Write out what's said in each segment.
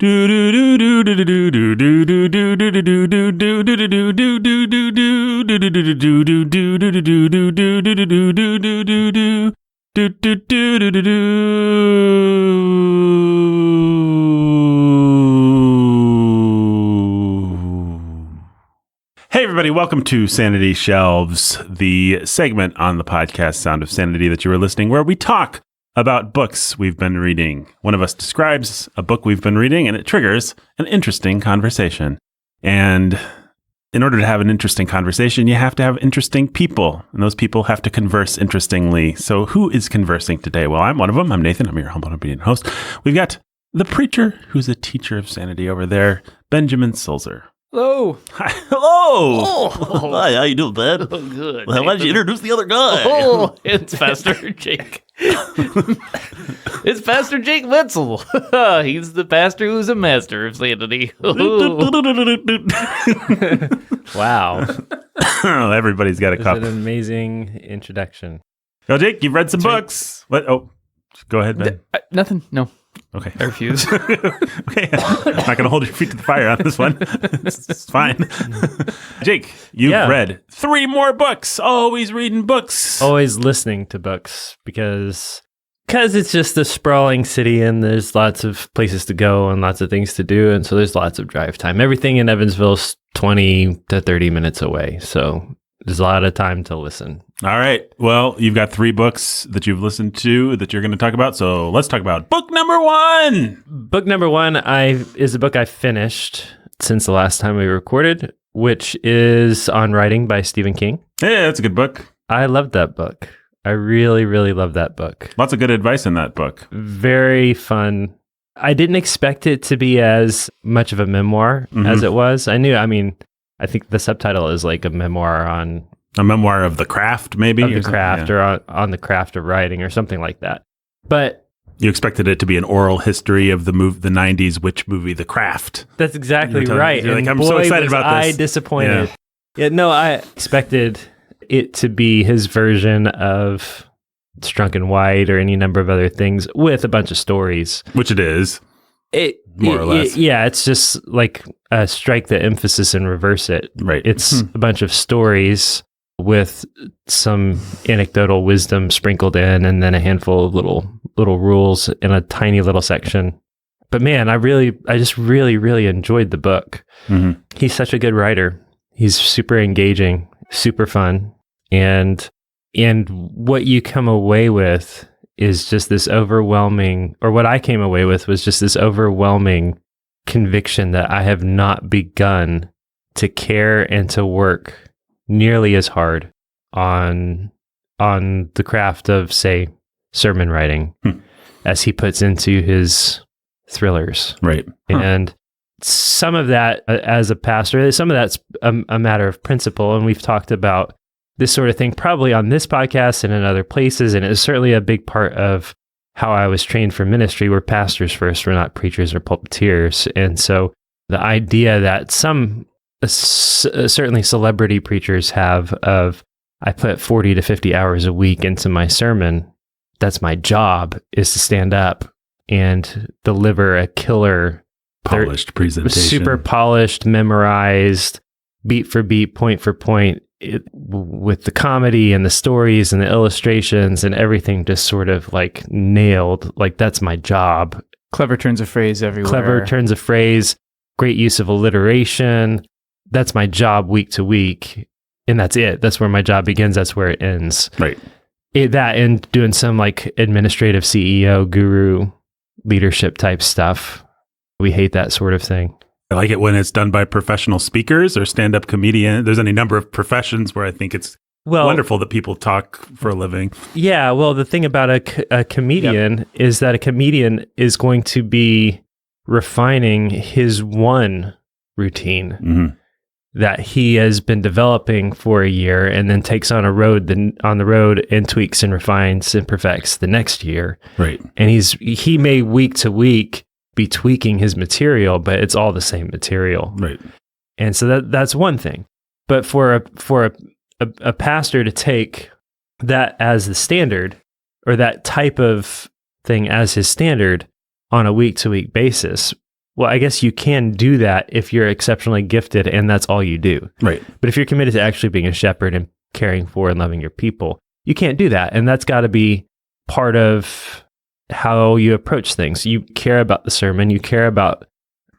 Hey everybody, welcome to Sanity Shelves, the segment on the podcast Sound of Sanity that you were listening, where we talk about books we've been reading. One of us describes a book we've been reading, and it triggers an interesting conversation. And in order to have an interesting conversation, you have to have interesting people, and those people have to converse interestingly. So who is conversing today? Well, I'm one of them. I'm Nathan. I'm your humble and obedient host. We've got the preacher who's a teacher of sanity over there, Benjamin Sulzer. Hello. Hi. Hello. Oh. Hi, how you doing, bud? Oh, good. Well, why did you introduce the other guy? Oh, it's Pastor Jake. It's Pastor Jake Wetzel. He's the pastor who's a master of sanity. Wow. Everybody's got a That's cup. an amazing introduction. Oh, Jake, you've read some books. What? Oh, go ahead, Ben. Nothing. No. Okay. I refuse. Okay. I'm not going to hold your feet to the fire on this one. It's fine. Jake, you've read 3 more books. Always reading books. Always listening to books because it's just a sprawling city and there's lots of places to go and lots of things to do. And so there's lots of drive time. Everything in Evansville's 20 to 30 minutes away. So there's a lot of time to listen. All right. Well, you've got 3 books that you've listened to that you're going to talk about. So let's talk about book number 1. Book number 1 is a book I finished since the last time we recorded, which is On Writing by Stephen King. Yeah, that's a good book. I loved that book. I really, really loved that book. Lots of good advice in that book. Very fun. I didn't expect it to be as much of a memoir as it was. I think the subtitle is like a memoir on... A memoir of the craft, maybe? Of the craft, or on the craft of writing, or something like that. But... You expected it to be an oral history of the 90s witch movie, The Craft. That's exactly right. You're like, and I'm so excited about this. I disappointed. I expected it to be his version of Strunk and White or any number of other things with a bunch of stories. Which it is. More or less. It's just like strike the emphasis and reverse it. Right. It's a bunch of stories with some anecdotal wisdom sprinkled in, and then a handful of little rules in a tiny little section. But man, I just really enjoyed the book. Mm-hmm. He's such a good writer. He's super engaging, super fun, and what you come away with is just this overwhelming, or what I came away with was just this overwhelming conviction that I have not begun to care and to work nearly as hard on the craft of, say, sermon writing as he puts into his thrillers. Right. And some of that, as a pastor, some of that's a matter of principle, and we've talked about this sort of thing probably on this podcast and in other places, and it's certainly a big part of how I was trained for ministry. We're pastors first, we're not preachers or pulpiteers. And so the idea that some, certainly celebrity preachers have of, I put 40 to 50 hours a week into my sermon, that's my job, is to stand up and deliver a killer polished presentation. Super polished, memorized, beat for beat, point for point, with the comedy and the stories and the illustrations and everything just sort of like nailed. Like, that's my job. Clever turns of phrase everywhere. Great use of alliteration. That's my job week to week. And that's it. That's where my job begins. That's where it ends. Right. That and doing some like administrative CEO, guru, leadership type stuff. We hate that sort of thing. I like it when it's done by professional speakers or stand-up comedian. There's any number of professions where I think it's wonderful that people talk for a living. Yeah, well, the thing about a comedian is that a comedian is going to be refining his one routine that he has been developing for a year, and then takes on the road and tweaks and refines and perfects the next year. Right. And he may week to week be tweaking his material, but it's all the same material. Right. And so that's one thing. But for a pastor to take that as the standard, or that type of thing as his standard on a week-to-week basis, well, I guess you can do that if you're exceptionally gifted and that's all you do. Right. But if you're committed to actually being a shepherd and caring for and loving your people, you can't do that. And that's got to be part of how you approach things. You care about the sermon, you care about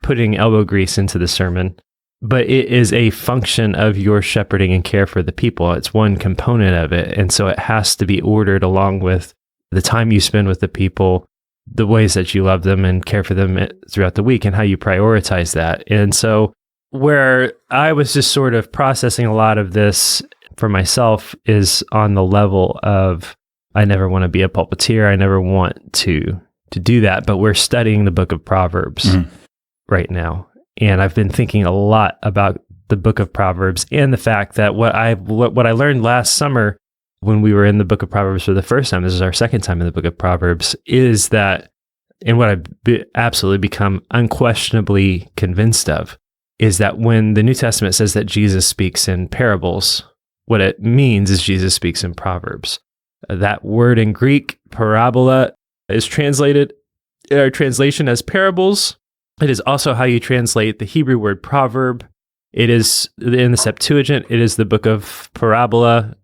putting elbow grease into the sermon, but it is a function of your shepherding and care for the people. It's one component of it. And so it has to be ordered along with the time you spend with the people, the ways that you love them and care for them throughout the week, and how you prioritize that. And so where I was just sort of processing a lot of this for myself is on the level of, I never want to be a pulpiteer. I never want to do that. But we're studying the book of Proverbs right now. And I've been thinking a lot about the book of Proverbs and the fact that what I learned last summer when we were in the book of Proverbs for the first time, this is our second time in the book of Proverbs, is that, and what I've absolutely become unquestionably convinced of, is that when the New Testament says that Jesus speaks in parables, what it means is Jesus speaks in Proverbs. That word in Greek, parabola, is translated in our translation as parables. It is also how you translate the Hebrew word proverb. It is in the Septuagint, it is the book of parabola,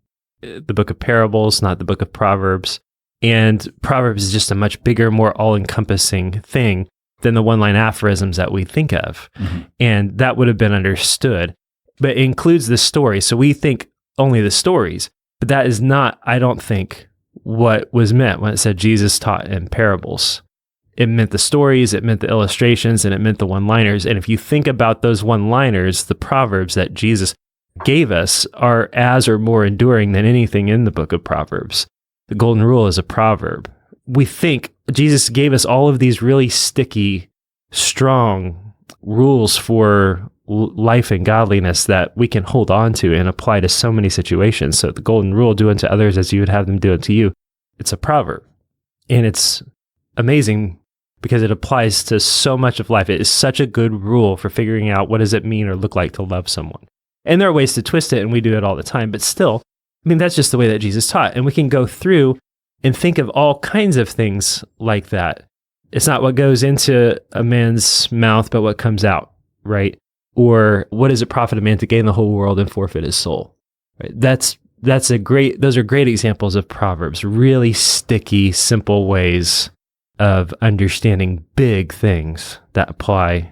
the book of parables, not the book of Proverbs. And Proverbs is just a much bigger, more all-encompassing thing than the one-line aphorisms that we think of. And that would have been understood. But it includes the story. So we think only the stories. But that is not, I don't think, what was meant when it said Jesus taught in parables. It meant the stories, it meant the illustrations, and it meant the one-liners. And if you think about those one-liners, the proverbs that Jesus gave us are as or more enduring than anything in the book of Proverbs. The golden rule is a proverb. We think Jesus gave us all of these really sticky, strong rules for life and godliness that we can hold on to and apply to so many situations. So the golden rule, do unto others as you would have them do unto you, it's a proverb. And it's amazing because it applies to so much of life. It is such a good rule for figuring out what does it mean or look like to love someone. And there are ways to twist it, and we do it all the time, but still, I mean, that's just the way that Jesus taught. And we can go through and think of all kinds of things like that. It's not what goes into a man's mouth, but what comes out, right? Or what does it profit a man to gain the whole world and forfeit his soul? Right? Those are great examples of Proverbs, really sticky, simple ways of understanding big things that apply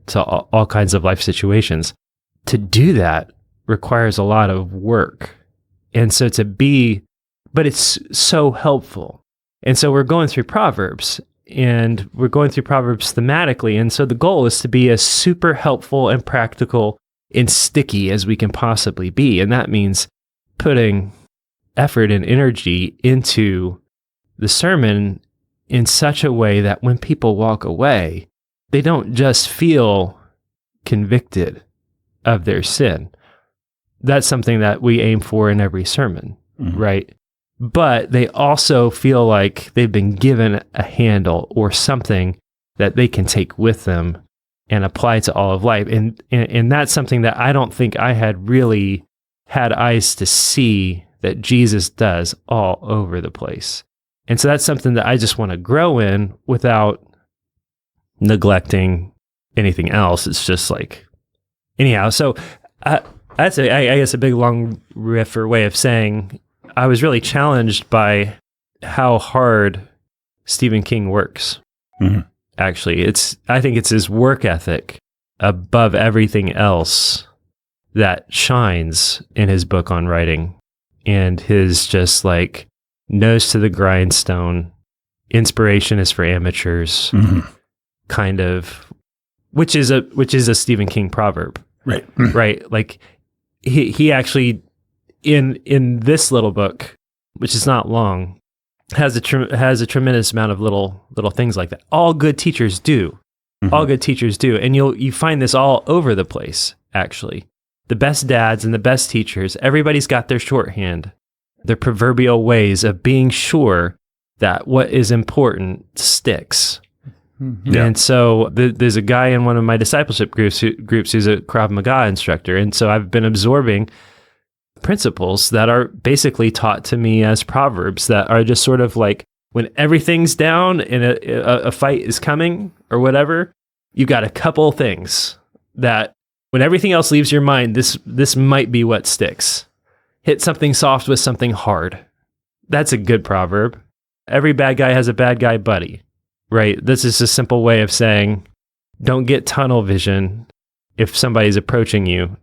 to all kinds of life situations. To do that requires a lot of work. And so but it's so helpful. And so we're going through Proverbs, and we're going through Proverbs thematically. And so the goal is to be as super helpful and practical and sticky as we can possibly be. And that means putting effort and energy into the sermon in such a way that when people walk away, they don't just feel convicted of their sin. That's something that we aim for in every sermon, right? But they also feel like they've been given a handle or something that they can take with them and apply to all of life. And that's something that I don't think I had really had eyes to see that Jesus does all over the place. And so that's something that I just want to grow in without neglecting anything else. It's just like, anyhow, so that's I guess a big long riff or way of saying I was really challenged by how hard Stephen King works. Actually, I think it's his work ethic above everything else that shines in his book on writing, and his just like nose to the grindstone, inspiration is for amateurs, kind of, which is a Stephen King proverb, right? Right, like he actually in this little book, which is not long, has a tremendous amount of little things like that. All good teachers do. All good teachers do. And you find this all over the place, actually. The best dads and the best teachers, everybody's got their shorthand, their proverbial ways of being sure that what is important sticks. Yeah. And so there's a guy in one of my discipleship groups who's a Krav Maga instructor. And so I've been absorbing principles that are basically taught to me as proverbs that are just sort of like when everything's down and a fight is coming or whatever, you've got a couple things that when everything else leaves your mind, this might be what sticks. Hit something soft with something hard. That's a good proverb. Every bad guy has a bad guy buddy, right? This is a simple way of saying, don't get tunnel vision if somebody's approaching you.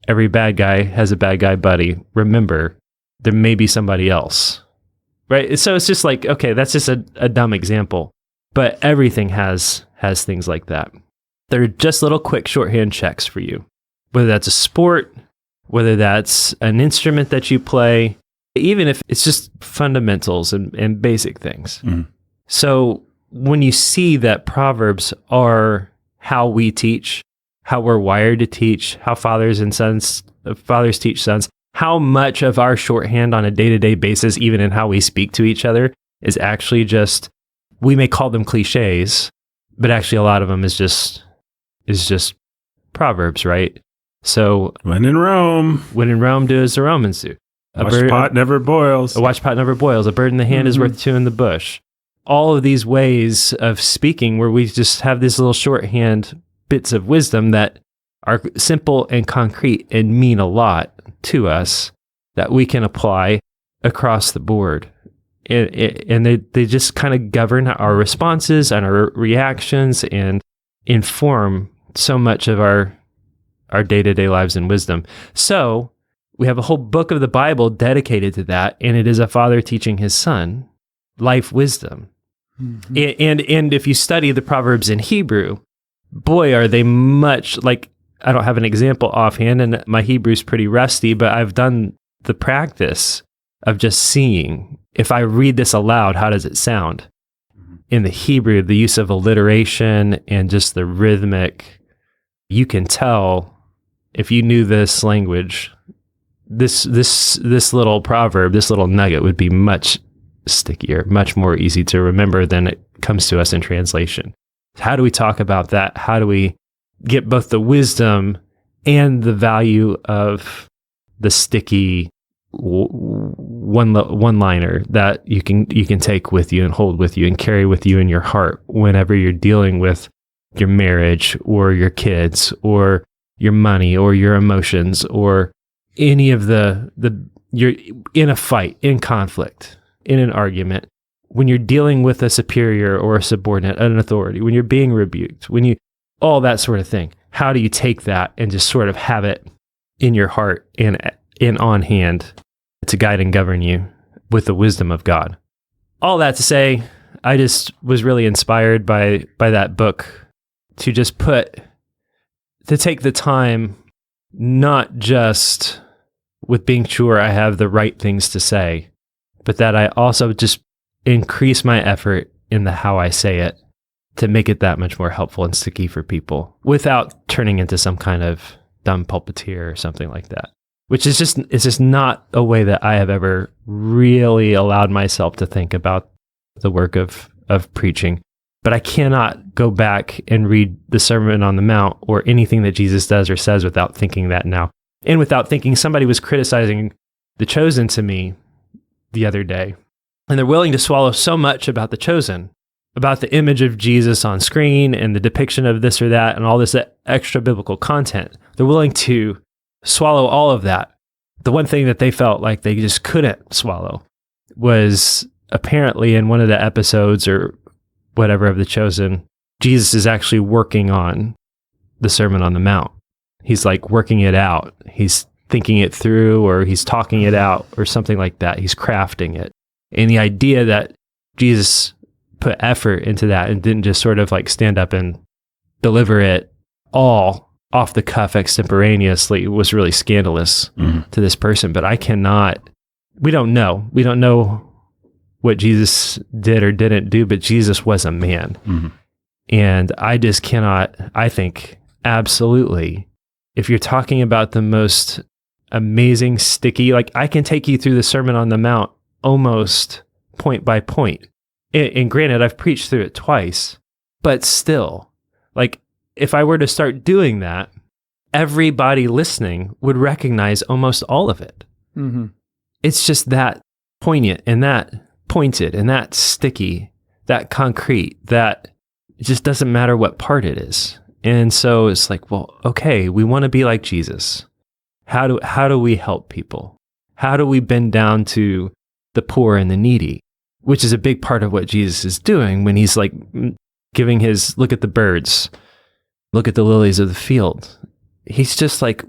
Every bad guy has a bad guy buddy. Remember, there may be somebody else, right? So it's just like, okay, that's just a dumb example, but everything has things like that. They're just little quick shorthand checks for you, whether that's a sport, whether that's an instrument that you play, even if it's just fundamentals and basic things. Mm-hmm. So when you see that Proverbs are how we teach, how we're wired to teach, how fathers teach sons, how much of our shorthand on a day-to-day basis, even in how we speak to each other, is actually just, we may call them cliches, but actually a lot of them is just Proverbs, right? So When in Rome, do as the Romans do. a pot never boils. A watch pot never boils. A bird in the hand is worth two in the bush. All of these ways of speaking where we just have these little shorthand bits of wisdom that are simple and concrete and mean a lot to us that we can apply across the board. And they just kind of govern our responses and our reactions and inform so much of our day-to-day lives and wisdom. So we have a whole book of the Bible dedicated to that, and it is a father teaching his son life wisdom. Mm-hmm. And if you study the Proverbs in Hebrew, boy, are they much like, I don't have an example offhand, and my Hebrew's pretty rusty, but I've done the practice of just seeing, if I read this aloud, how does it sound? In the Hebrew, the use of alliteration and just the rhythmic, you can tell if you knew this language, this little proverb, this little nugget would be much stickier, much more easy to remember than it comes to us in translation. How do we talk about that? How do we get both the wisdom and the value of the sticky one-liner that you can take with you and hold with you and carry with you in your heart whenever you're dealing with your marriage or your kids or your money or your emotions or any of you're in a fight, in conflict, in an argument, when you're dealing with a superior or a subordinate, an authority, when you're being rebuked, all that sort of thing. How do you take that and just sort of have it in your heart and on hand to guide and govern you with the wisdom of God? All that to say, I just was really inspired by that book to just take the time, not just with being sure I have the right things to say, but that I also just increase my effort in the how I say it to make it that much more helpful and sticky for people without turning into some kind of dumb pulpiteer or something like that, which is it's just not a way that I have ever really allowed myself to think about the work of preaching. But I cannot go back and read the Sermon on the Mount or anything that Jesus does or says without thinking that now. And without thinking, somebody was criticizing The Chosen to me the other day, and they're willing to swallow so much about The Chosen, about the image of Jesus on screen and the depiction of this or that and all this extra biblical content. They're willing to swallow all of that. The one thing that they felt like they just couldn't swallow was apparently in one of the episodes or whatever of The Chosen, Jesus is actually working on the Sermon on the Mount. He's like working it out. He's thinking it through, or he's talking it out or something like that. He's crafting it. And the idea that Jesus put effort into that and didn't just sort of like stand up and deliver it all off the cuff extemporaneously was really scandalous to this person. But we don't know what Jesus did or didn't do, but Jesus was a man. Mm-hmm. And I just cannot, I think absolutely, if you're talking about the most amazing, sticky, like I can take you through the Sermon on the Mount almost point by point. And granted, I've preached through it twice, but still, like if I were to start doing that, everybody listening would recognize almost all of it. Mm-hmm. It's just that poignant and that pointed and that sticky, that concrete, that It just doesn't matter what part it is. And so it's like, well, okay, we want to be like Jesus. How do we help people? How do we bend down to the poor and the needy? Which is a big part of what Jesus is doing when he's like giving his, look at the birds, look at the lilies of the field. He's just like,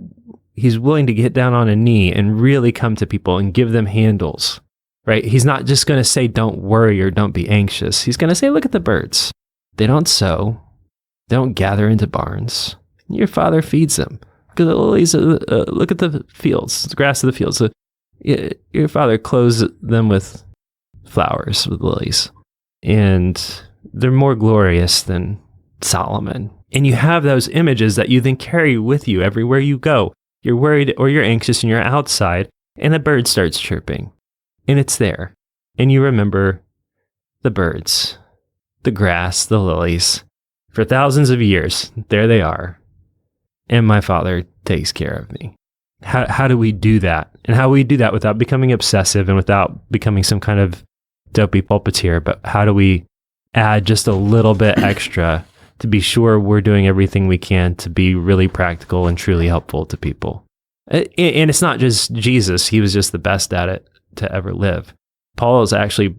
he's willing to get down on a knee and really come to people and give them handles, right? He's not just going to say, don't worry or don't be anxious. He's going to say, look at the birds. They don't sow. They don't gather into barns. Your Father feeds them. Look at the lilies. Look at the fields, the grass of the fields. Your Father clothes them with flowers, with lilies. And they're more glorious than Solomon. And you have those images that you then carry with you everywhere you go. You're worried or you're anxious and you're outside and a bird starts chirping. And it's there. And you remember the birds, the grass, the lilies. For thousands of years, there they are. And my Father takes care of me. How do we do that? And how do we do that without becoming obsessive and without becoming some kind of dopey pulpiteer? But how do we add just a little bit extra to be sure we're doing everything we can to be really practical and truly helpful to people? And it's not just Jesus. He was just the best at it to ever live. Paul is actually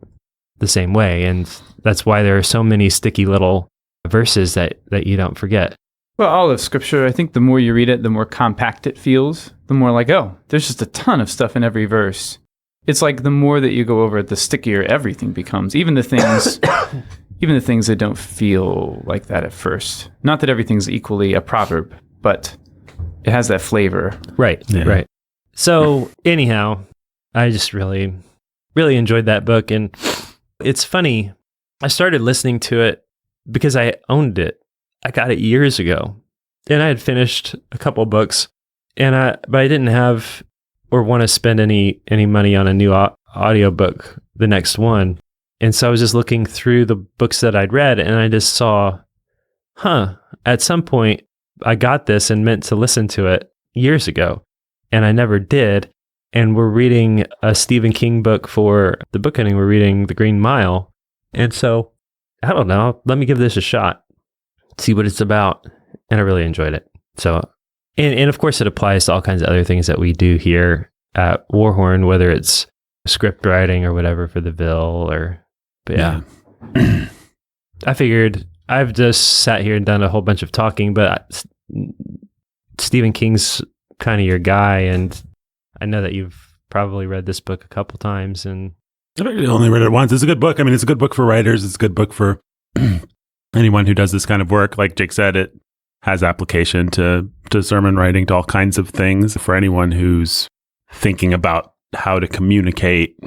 the same way. And that's why there are so many sticky little verses that you don't forget. Well, all of Scripture, I think the more you read it, the more compact it feels. The more like, oh, there's just a ton of stuff in every verse. It's like the more that you go over it, the stickier everything becomes. Even the things, that don't feel like that at first. Not that everything's equally a proverb, but it has that flavor. Right. Yeah. Right. So anyhow, I just really, really enjoyed that book, and it's funny. I started listening to it because I owned it. I got it years ago, and I had finished a couple books, but I didn't have or want to spend any money on a new audiobook, the next one. And so I was just looking through the books that I'd read, and I just saw, at some point I got this and meant to listen to it years ago, and I never did. And we're reading a Stephen King book for the book hunting. We're reading The Green Mile. And so, I don't know, let me give this a shot, see what it's about. And I really enjoyed it. So, and of course it applies to all kinds of other things that we do here at Warhorn, whether it's script writing or whatever for the Ville but yeah. I figured I've just sat here and done a whole bunch of talking, but Stephen King's kind of your guy, and I know that you've probably read this book a couple times, and I've only read it once. It's a good book. I mean, it's a good book for writers. It's a good book for anyone who does this kind of work. Like Jake said, it has application to sermon writing, to all kinds of things. For anyone who's thinking about how to communicate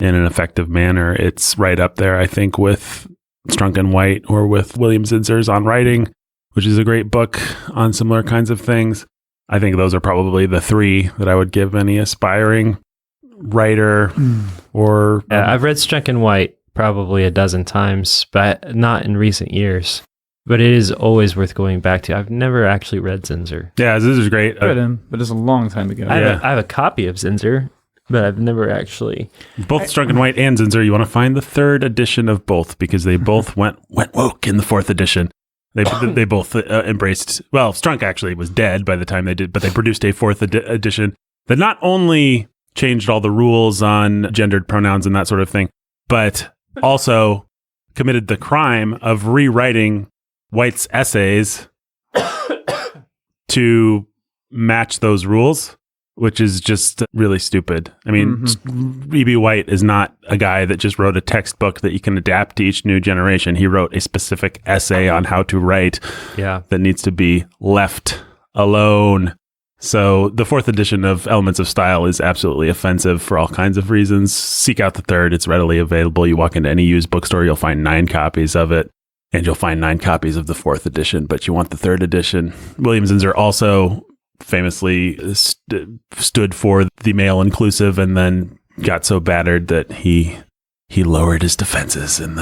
in an effective manner, it's right up there, I think, with Strunk and White or with William Zinzer's On Writing, which is a great book on similar kinds of things. I think those are probably the three that I would give any aspiring writer or... I've read Strunk and White probably a dozen times, but not in recent years. But it is always worth going back to. I've never actually read Zinzer. Yeah, Zinzer's great. I read him, but it's a long time ago. I have a copy of Zinzer, but I've never actually... Both Strunk and White and Zinzer, you want to find the third edition of both, because they both went woke in the fourth edition. They both embraced... Well, Strunk actually was dead by the time they did, but they produced a fourth edition that not only changed all the rules on gendered pronouns and that sort of thing, but also committed the crime of rewriting White's essays to match those rules, which is just really stupid. I mean, E.B. White is not a guy that just wrote a textbook that you can adapt to each new generation. He wrote a specific essay on how to write that needs to be left alone. So the fourth edition of Elements of Style is absolutely offensive for all kinds of reasons. Seek out the third. It's readily available. You walk into any used bookstore, you'll find 9 copies of it, and you'll find 9 copies of the fourth edition, but you want the third edition. William Zinzer also famously stood for the male inclusive, and then got so battered that he lowered his defenses in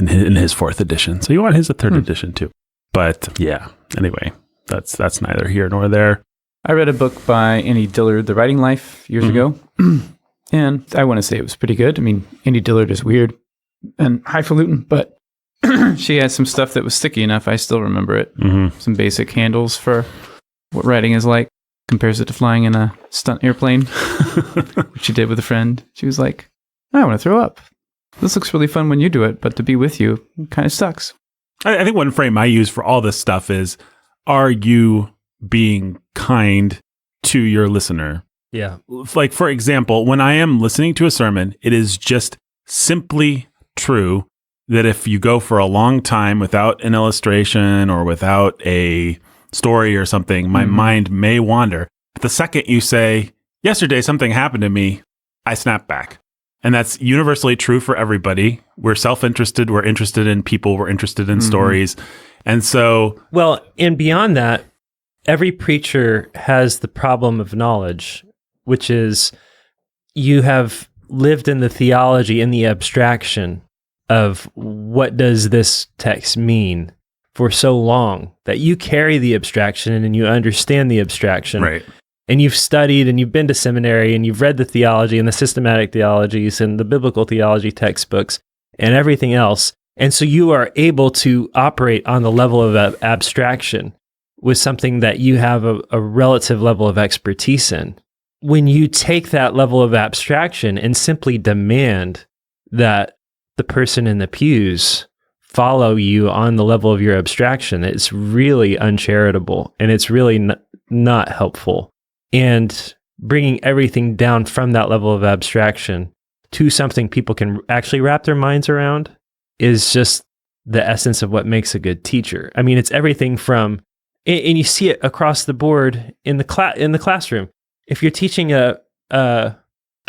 his fourth edition. So you want his third edition too. But yeah, anyway, that's neither here nor there. I read a book by Andy Dillard, The Writing Life, years ago, and I want to say it was pretty good. I mean, Andy Dillard is weird and highfalutin, but she had some stuff that was sticky enough. I still remember it. Mm-hmm. Some basic handles for what writing is like. Compares it to flying in a stunt airplane, which she did with a friend. She was like, I want to throw up. This looks really fun when you do it, but to be with you kind of sucks. I think one frame I use for all this stuff is, are you being kind to your listener? Yeah. Like, for example, when I am listening to a sermon, it is just simply true that if you go for a long time without an illustration or without a story or something, my mind may wander. But the second you say, yesterday something happened to me, I snap back. And that's universally true for everybody. We're self-interested. We're interested in people. We're interested in stories. And so... Well, and beyond that, every preacher has the problem of knowledge, which is you have lived in the theology, in the abstraction of what does this text mean for so long that you carry the abstraction and you understand the abstraction. Right. And you've studied and you've been to seminary and you've read the theology and the systematic theologies and the biblical theology textbooks and everything else. And so you are able to operate on the level of abstraction with something that you have a relative level of expertise in. When you take that level of abstraction and simply demand that the person in the pews follow you on the level of your abstraction, it's really uncharitable and it's really not helpful. And bringing everything down from that level of abstraction to something people can actually wrap their minds around is just the essence of what makes a good teacher. I mean, it's everything from, and you see it across the board in the classroom. If you're teaching a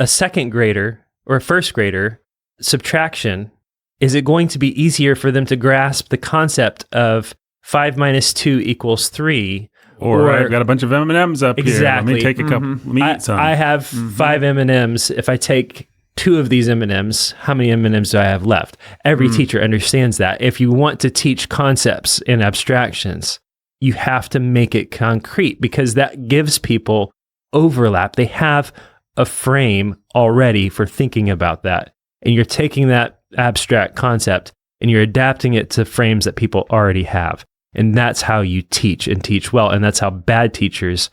second grader or a first grader subtraction, is it going to be easier for them to grasp the concept of 5 minus 2 equals 3? Or I've got a bunch of M&Ms up here. Let me take a couple. Let me eat some. I have 5 M&Ms. If I take 2 of these M&Ms, how many M&Ms do I have left? Every teacher understands that. If you want to teach concepts and abstractions, you have to make it concrete because that gives people overlap. They have a frame already for thinking about that. And you're taking that abstract concept and you're adapting it to frames that people already have. And that's how you teach and teach well. And that's how bad teachers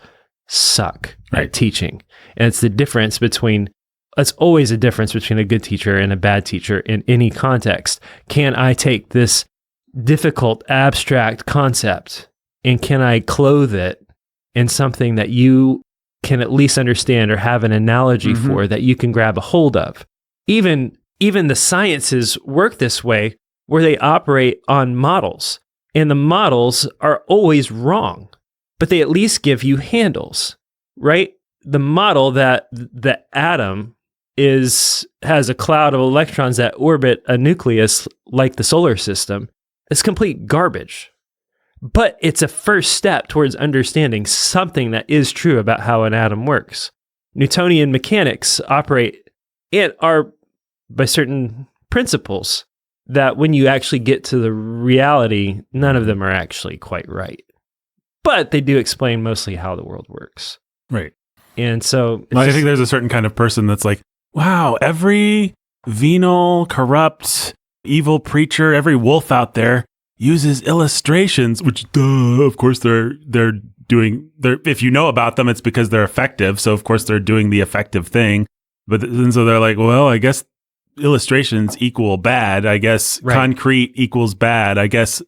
suck at teaching. And it's the difference between, it's always a difference between a good teacher and a bad teacher in any context. Can I take this difficult abstract concept and can I clothe it in something that you can at least understand or have an analogy for that you can grab a hold of? Even the sciences work this way where they operate on models. And the models are always wrong, but they at least give you handles, right? The model that the atom has a cloud of electrons that orbit a nucleus like the solar system is complete garbage. But it's a first step towards understanding something that is true about how an atom works. Newtonian mechanics operate and are by certain principles that when you actually get to the reality, none of them are actually quite right. But they do explain mostly how the world works. Right. And so... I think there's a certain kind of person that's like, wow, every venal, corrupt, evil preacher, every wolf out there uses illustrations, which, of course, they're doing... if you know about them, it's because they're effective. So, of course, they're doing the effective thing. But and so they're like, well, I guess illustrations equal bad. I guess concrete equals bad. I guess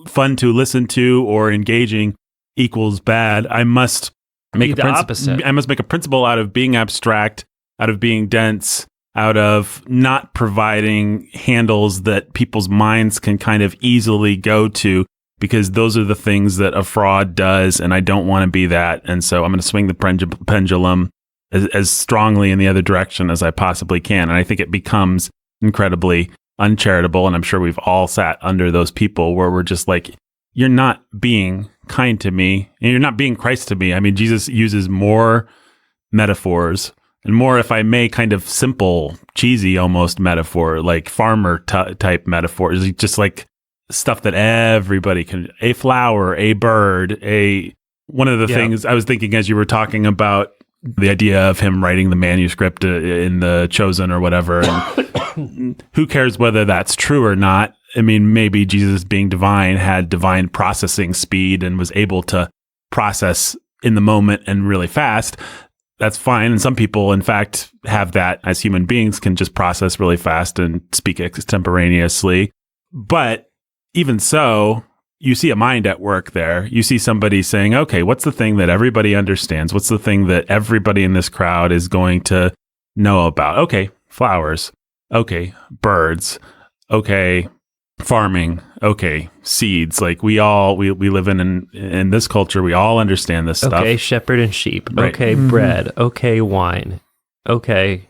fun to listen to or engaging equals bad. I must make opposite. I must make a principle out of being abstract, out of being dense, out of not providing handles that people's minds can kind of easily go to, because those are the things that a fraud does, and I don't want to be that. And so I'm going to swing the pendulum as strongly in the other direction as I possibly can. And I think it becomes incredibly uncharitable. And I'm sure we've all sat under those people where we're just like, you're not being kind to me and you're not being Christ to me. I mean, Jesus uses more metaphors and more, if I may, kind of simple, cheesy almost metaphor, like farmer type metaphors, just like stuff that everybody can, a flower, a bird, one of the things I was thinking as you were talking about the idea of him writing the manuscript in the Chosen or whatever. And who cares whether that's true or not? I mean, maybe Jesus being divine had divine processing speed and was able to process in the moment and really fast. That's fine. And some people, in fact, have that as human beings, can just process really fast and speak extemporaneously. But even so, you see a mind at work there. You see somebody saying, okay, what's the thing that everybody understands? What's the thing that everybody in this crowd is going to know about? Okay, flowers. Okay, birds. Okay, farming. Okay, seeds. Like we live in this culture. We all understand this stuff. Okay, shepherd and sheep. Right. Okay, bread. Okay, wine. Okay.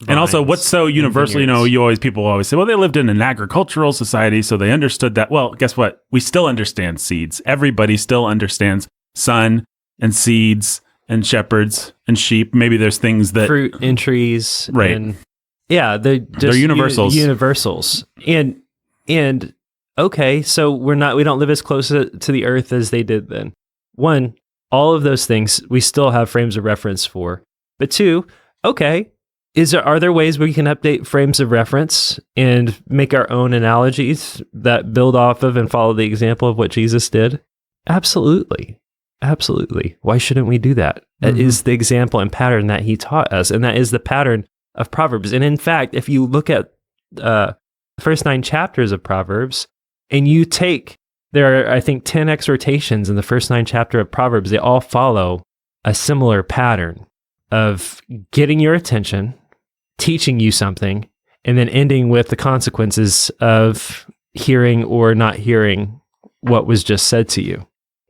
And also, vines what's so and universal, vineyards. people always say, well, they lived in an agricultural society, so they understood that. Well, guess what? We still understand seeds. Everybody still understands sun and seeds and shepherds and sheep. Maybe there's things that fruit and trees. Right. And yeah, they're just universals. Universals. And okay, so we don't live as close to the earth as they did then. One, all of those things we still have frames of reference for. But two, okay, are there ways we can update frames of reference and make our own analogies that build off of and follow the example of what Jesus did? Absolutely. Absolutely. Why shouldn't we do that? That is the example and pattern that he taught us. And that is the pattern of Proverbs. And in fact, if you look at the first 9 chapters of Proverbs and you take, there are, I think, 10 exhortations in the first 9 chapters of Proverbs, they all follow a similar pattern of getting your attention, teaching you something, and then ending with the consequences of hearing or not hearing what was just said to you.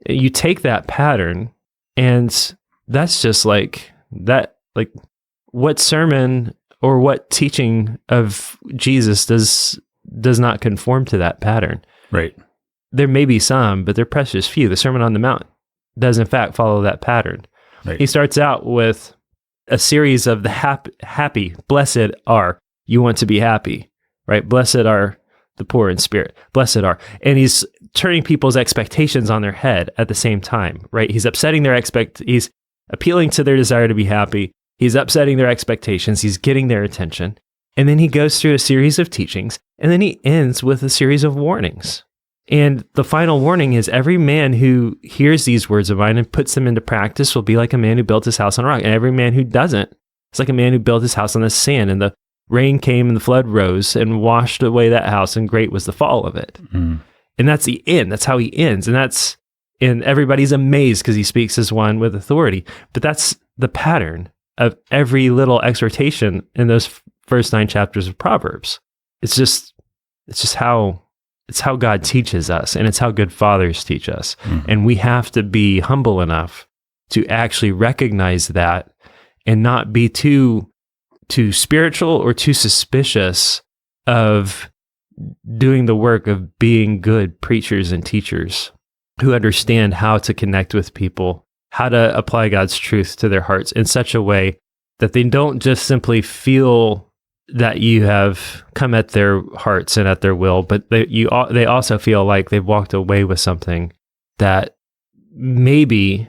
You take that pattern, and that's just like that. Like, what sermon or what teaching of Jesus does not conform to that pattern? right. There may be some, but they're precious few. The Sermon on the Mount does, in fact, follow that pattern. Right. He starts out with a series of the happy, blessed are, you want to be happy, right? Blessed are the poor in spirit, blessed are. And he's turning people's expectations on their head at the same time, right? He's upsetting he's appealing to their desire to be happy. He's upsetting their expectations. He's getting their attention. And then he goes through a series of teachings, and then he ends with a series of warnings. And the final warning is every man who hears these words of mine and puts them into practice will be like a man who built his house on a rock. And every man who doesn't is like a man who built his house on the sand. And the rain came and the flood rose and washed away that house, and great was the fall of it. And that's the end. That's how he ends. And everybody's amazed because he speaks as one with authority. But that's the pattern of every little exhortation in those first 9 chapters of Proverbs. It's just how God teaches us, and it's how good fathers teach us. And we have to be humble enough to actually recognize that and not be too spiritual or too suspicious of doing the work of being good preachers and teachers who understand how to connect with people, how to apply God's truth to their hearts in such a way that they don't just simply feel that you have come at their hearts and at their will, but they also feel like they've walked away with something that maybe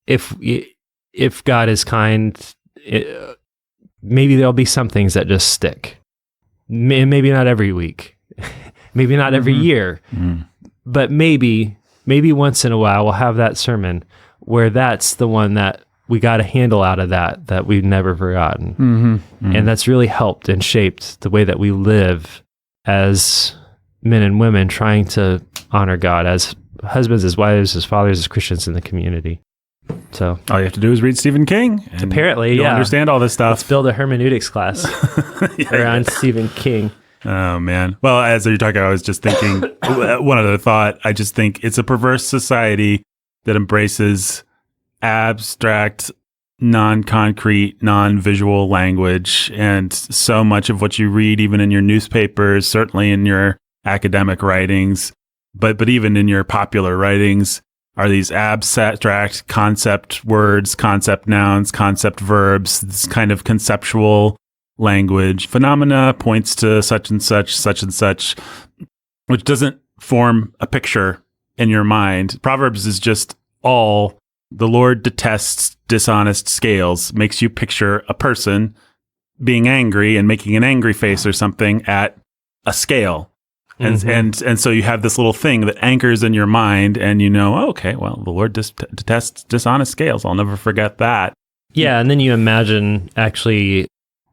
if God is kind, maybe there'll be some things that just stick. Maybe not every week, maybe not every year, but maybe once in a while we'll have that sermon where that's the one that we got a handle out of that we've never forgotten. And that's really helped and shaped the way that we live as men and women trying to honor God as husbands, as wives, as fathers, as Christians in the community. So all you have to do is read Stephen King. And apparently, you'll yeah, understand all this stuff. Let's build a hermeneutics class around Stephen King. Oh, man. Well, as you're talking, I was just thinking, one other thought. I just think it's a perverse society that embraces abstract, non-concrete, non-visual language. And so much of what you read, even in your newspapers, certainly in your academic writings, but even in your popular writings, are these abstract concept words, concept nouns, concept verbs, this kind of conceptual language. Phenomena points to such and such, which doesn't form a picture in your mind. Proverbs is just all the Lord detests dishonest scales, makes you picture a person being angry and making an angry face or something at a scale. And so you have this little thing that anchors in your mind, and okay, well, the Lord detests dishonest scales. I'll never forget that. Yeah, and then you imagine actually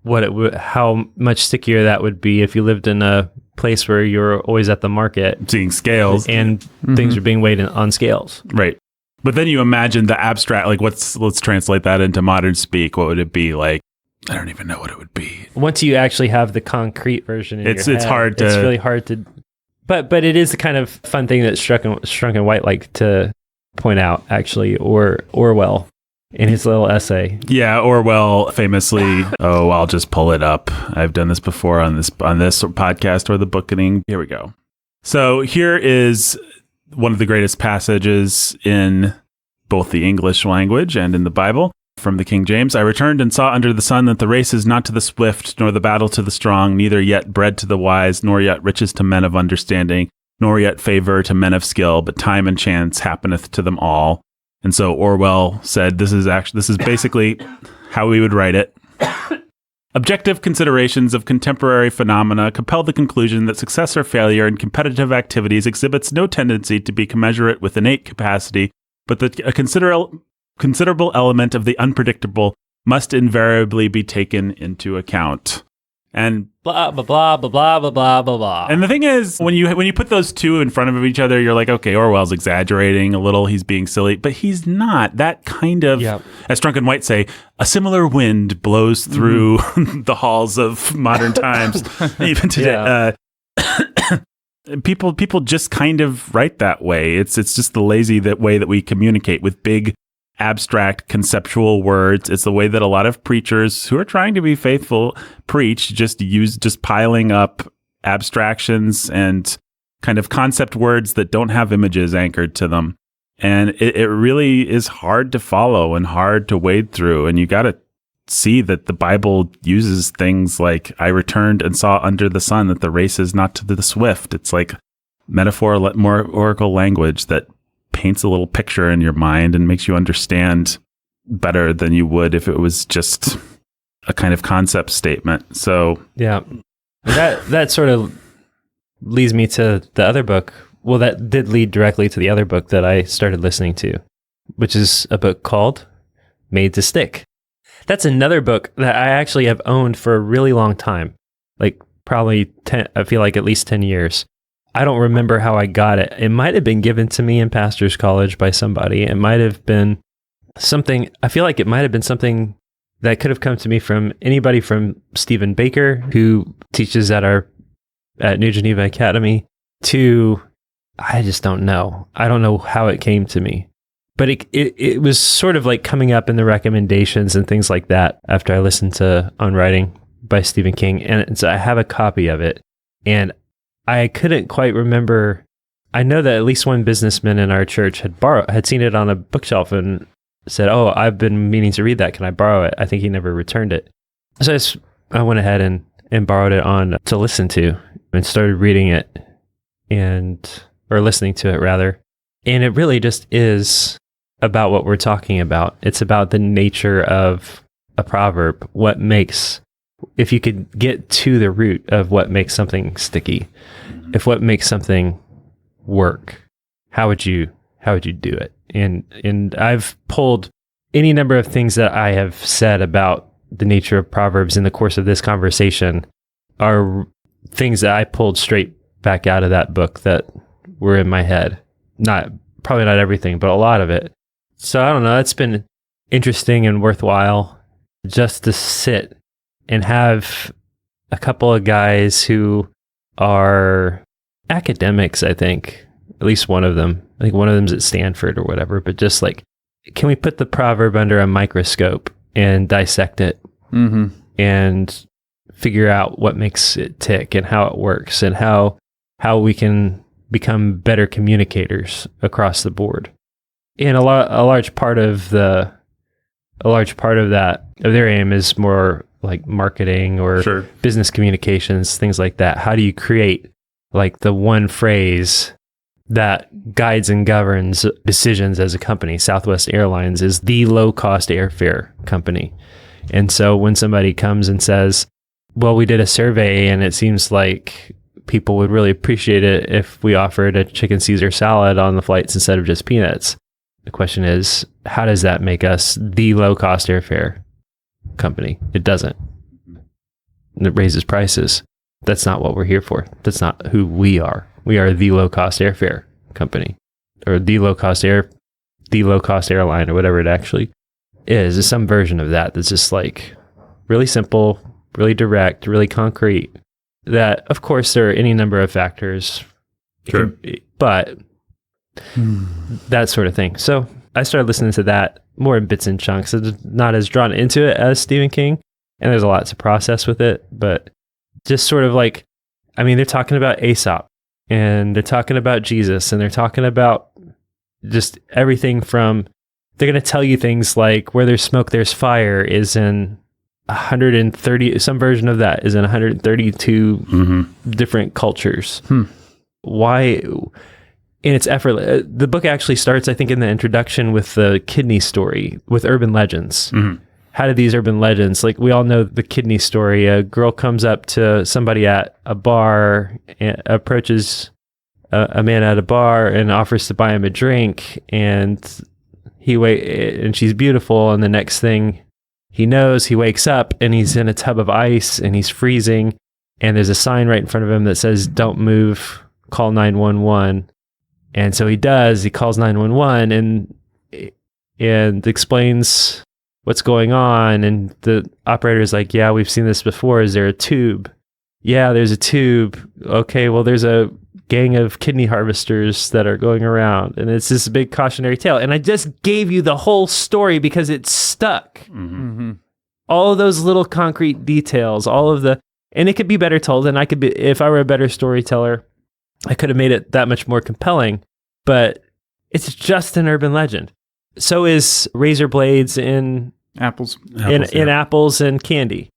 how much stickier that would be if you lived in a place where you're always at the market seeing scales and things are being weighed on scales. Right. But then you imagine the abstract, like let's translate that into modern speak. What would it be like? I don't even know what it would be. Once you actually have the concrete version in it's your head, hard to. It's really hard to. But it is the kind of fun thing that Shrunken White liked to point out, actually, or Orwell in his little essay. Yeah, Orwell famously. I'll just pull it up. I've done this before on this podcast or the bookening. Here we go. So here is one of the greatest passages in both the English language and in the Bible. From the King James, I returned and saw under the sun that the race is not to the swift, nor the battle to the strong, neither yet bread to the wise, nor yet riches to men of understanding, nor yet favor to men of skill, but time and chance happeneth to them all. And so Orwell said, this is basically how we would write it. Objective considerations of contemporary phenomena compel the conclusion that success or failure in competitive activities exhibits no tendency to be commensurate with innate capacity, but that a considerable element of the unpredictable must invariably be taken into account. And blah blah blah blah blah blah blah blah blah. And the thing is, when you put those two in front of each other, you're like, okay, Orwell's exaggerating a little, he's being silly, but he's not. That kind of, as Shrunken White say, a similar wind blows through the halls of modern times, even today. People just kind of write that way. It's just the lazy way that we communicate with big, abstract, conceptual words. It's the way that a lot of preachers who are trying to be faithful preach, just piling up abstractions and kind of concept words that don't have images anchored to them. And it really is hard to follow and hard to wade through. And you got to see that the Bible uses things like, I returned and saw under the sun that the race is not to the swift. It's like metaphorical language that paints a little picture in your mind and makes you understand better than you would if it was just a kind of concept statement. So yeah, that sort of leads me to the other book. Well, that did lead directly to the other book that I started listening to, which is a book called Made to Stick. That's another book that I actually have owned for a really long time, like probably 10, I feel like at least 10 years. I don't remember how I got it. It might have been given to me in pastor's college by somebody. It might have been something, I feel like it might have been something that could have come to me from anybody from Stephen Baker, who teaches at New Geneva Academy, to, I just don't know. I don't know how it came to me. But it was sort of like coming up in the recommendations and things like that after I listened to On Writing by Stephen King. And so I have a copy of it. And I couldn't quite remember. I know that at least one businessman in our church had seen it on a bookshelf and said, "Oh, I've been meaning to read that. Can I borrow it?" I think he never returned it. So I went ahead and borrowed it on to listen to and started reading it or listening to it rather. And it really just is about what we're talking about. It's about the nature of a proverb. If you could get to the root of what makes something sticky, if what makes something work, how would you do it? And I've pulled any number of things that I have said about the nature of proverbs in the course of this conversation are things that I pulled straight back out of that book that were in my head. Probably not everything, but a lot of it. So I don't know, it's been interesting and worthwhile just to sit and have a couple of guys who are academics, I think. At least one of them. I think one of them's at Stanford or whatever. But just like, can we put the proverb under a microscope and dissect it and figure out what makes it tick and how it works and how we can become better communicators across the board? And a large part of their aim is more like marketing or business communications, things like that. How do you create like the one phrase that guides and governs decisions as a company? Southwest Airlines is the low-cost airfare company. And so when somebody comes and says, well, we did a survey and it seems like people would really appreciate it if we offered a chicken Caesar salad on the flights instead of just peanuts. The question is, how does that make us the low-cost airfare company? It doesn't. It raises prices. That's not what we're here for. That's not who we are. We are the low-cost airfare company, or the low-cost airline, or whatever it actually is. It's some version of that that's just like really simple, really direct, really concrete. That, of course, there are any number of factors, Sure. but that sort of thing. So I started listening to that more in bits and chunks. I'm not as drawn into it as Stephen King, and there's a lot to process with it, but just sort of like, I mean, they're talking about Aesop, and they're talking about Jesus, and they're talking about just everything from, they're going to tell you things like where there's smoke, there's fire is in 130, some version of that is in 132 different cultures. Why? In its effort, the book actually starts, I think, in the introduction with the kidney story, with urban legends. How did these urban legends, like we all know the kidney story, a girl comes up to somebody at a bar, approaches a man at a bar and offers to buy him a drink, and and she's beautiful, and the next thing he knows, he wakes up and he's in a tub of ice and he's freezing, and there's a sign right in front of him that says, "Don't move, call 911." And so he does, he calls 911 and explains what's going on. And the operator is like, "Yeah, we've seen this before. Is there a tube?" "Yeah, there's a tube." "Okay, well, there's a gang of kidney harvesters that are going around." And it's this big cautionary tale. And I just gave you the whole story because it's stuck. All of those little concrete details, and it could be better told. And if I were a better storyteller, I could have made it that much more compelling, but it's just an urban legend. So is razor blades in Apples. in apples and candy.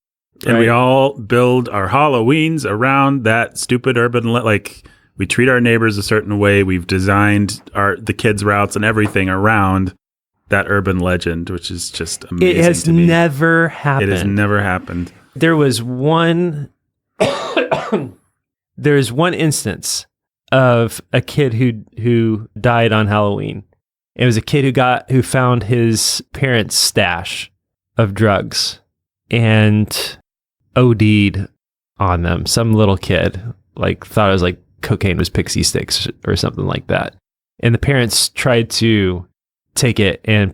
And we all build our Halloweens around that stupid urban, like we treat our neighbors a certain way. We've designed the kids' routes and everything around that urban legend, which is just amazing. It has to me. never happened. It has never happened. There was one instance of a kid who died on Halloween. It was a kid who found his parents' stash of drugs and OD'd on them. Some little kid thought it was like cocaine was pixie sticks or something like that. And the parents tried to take it and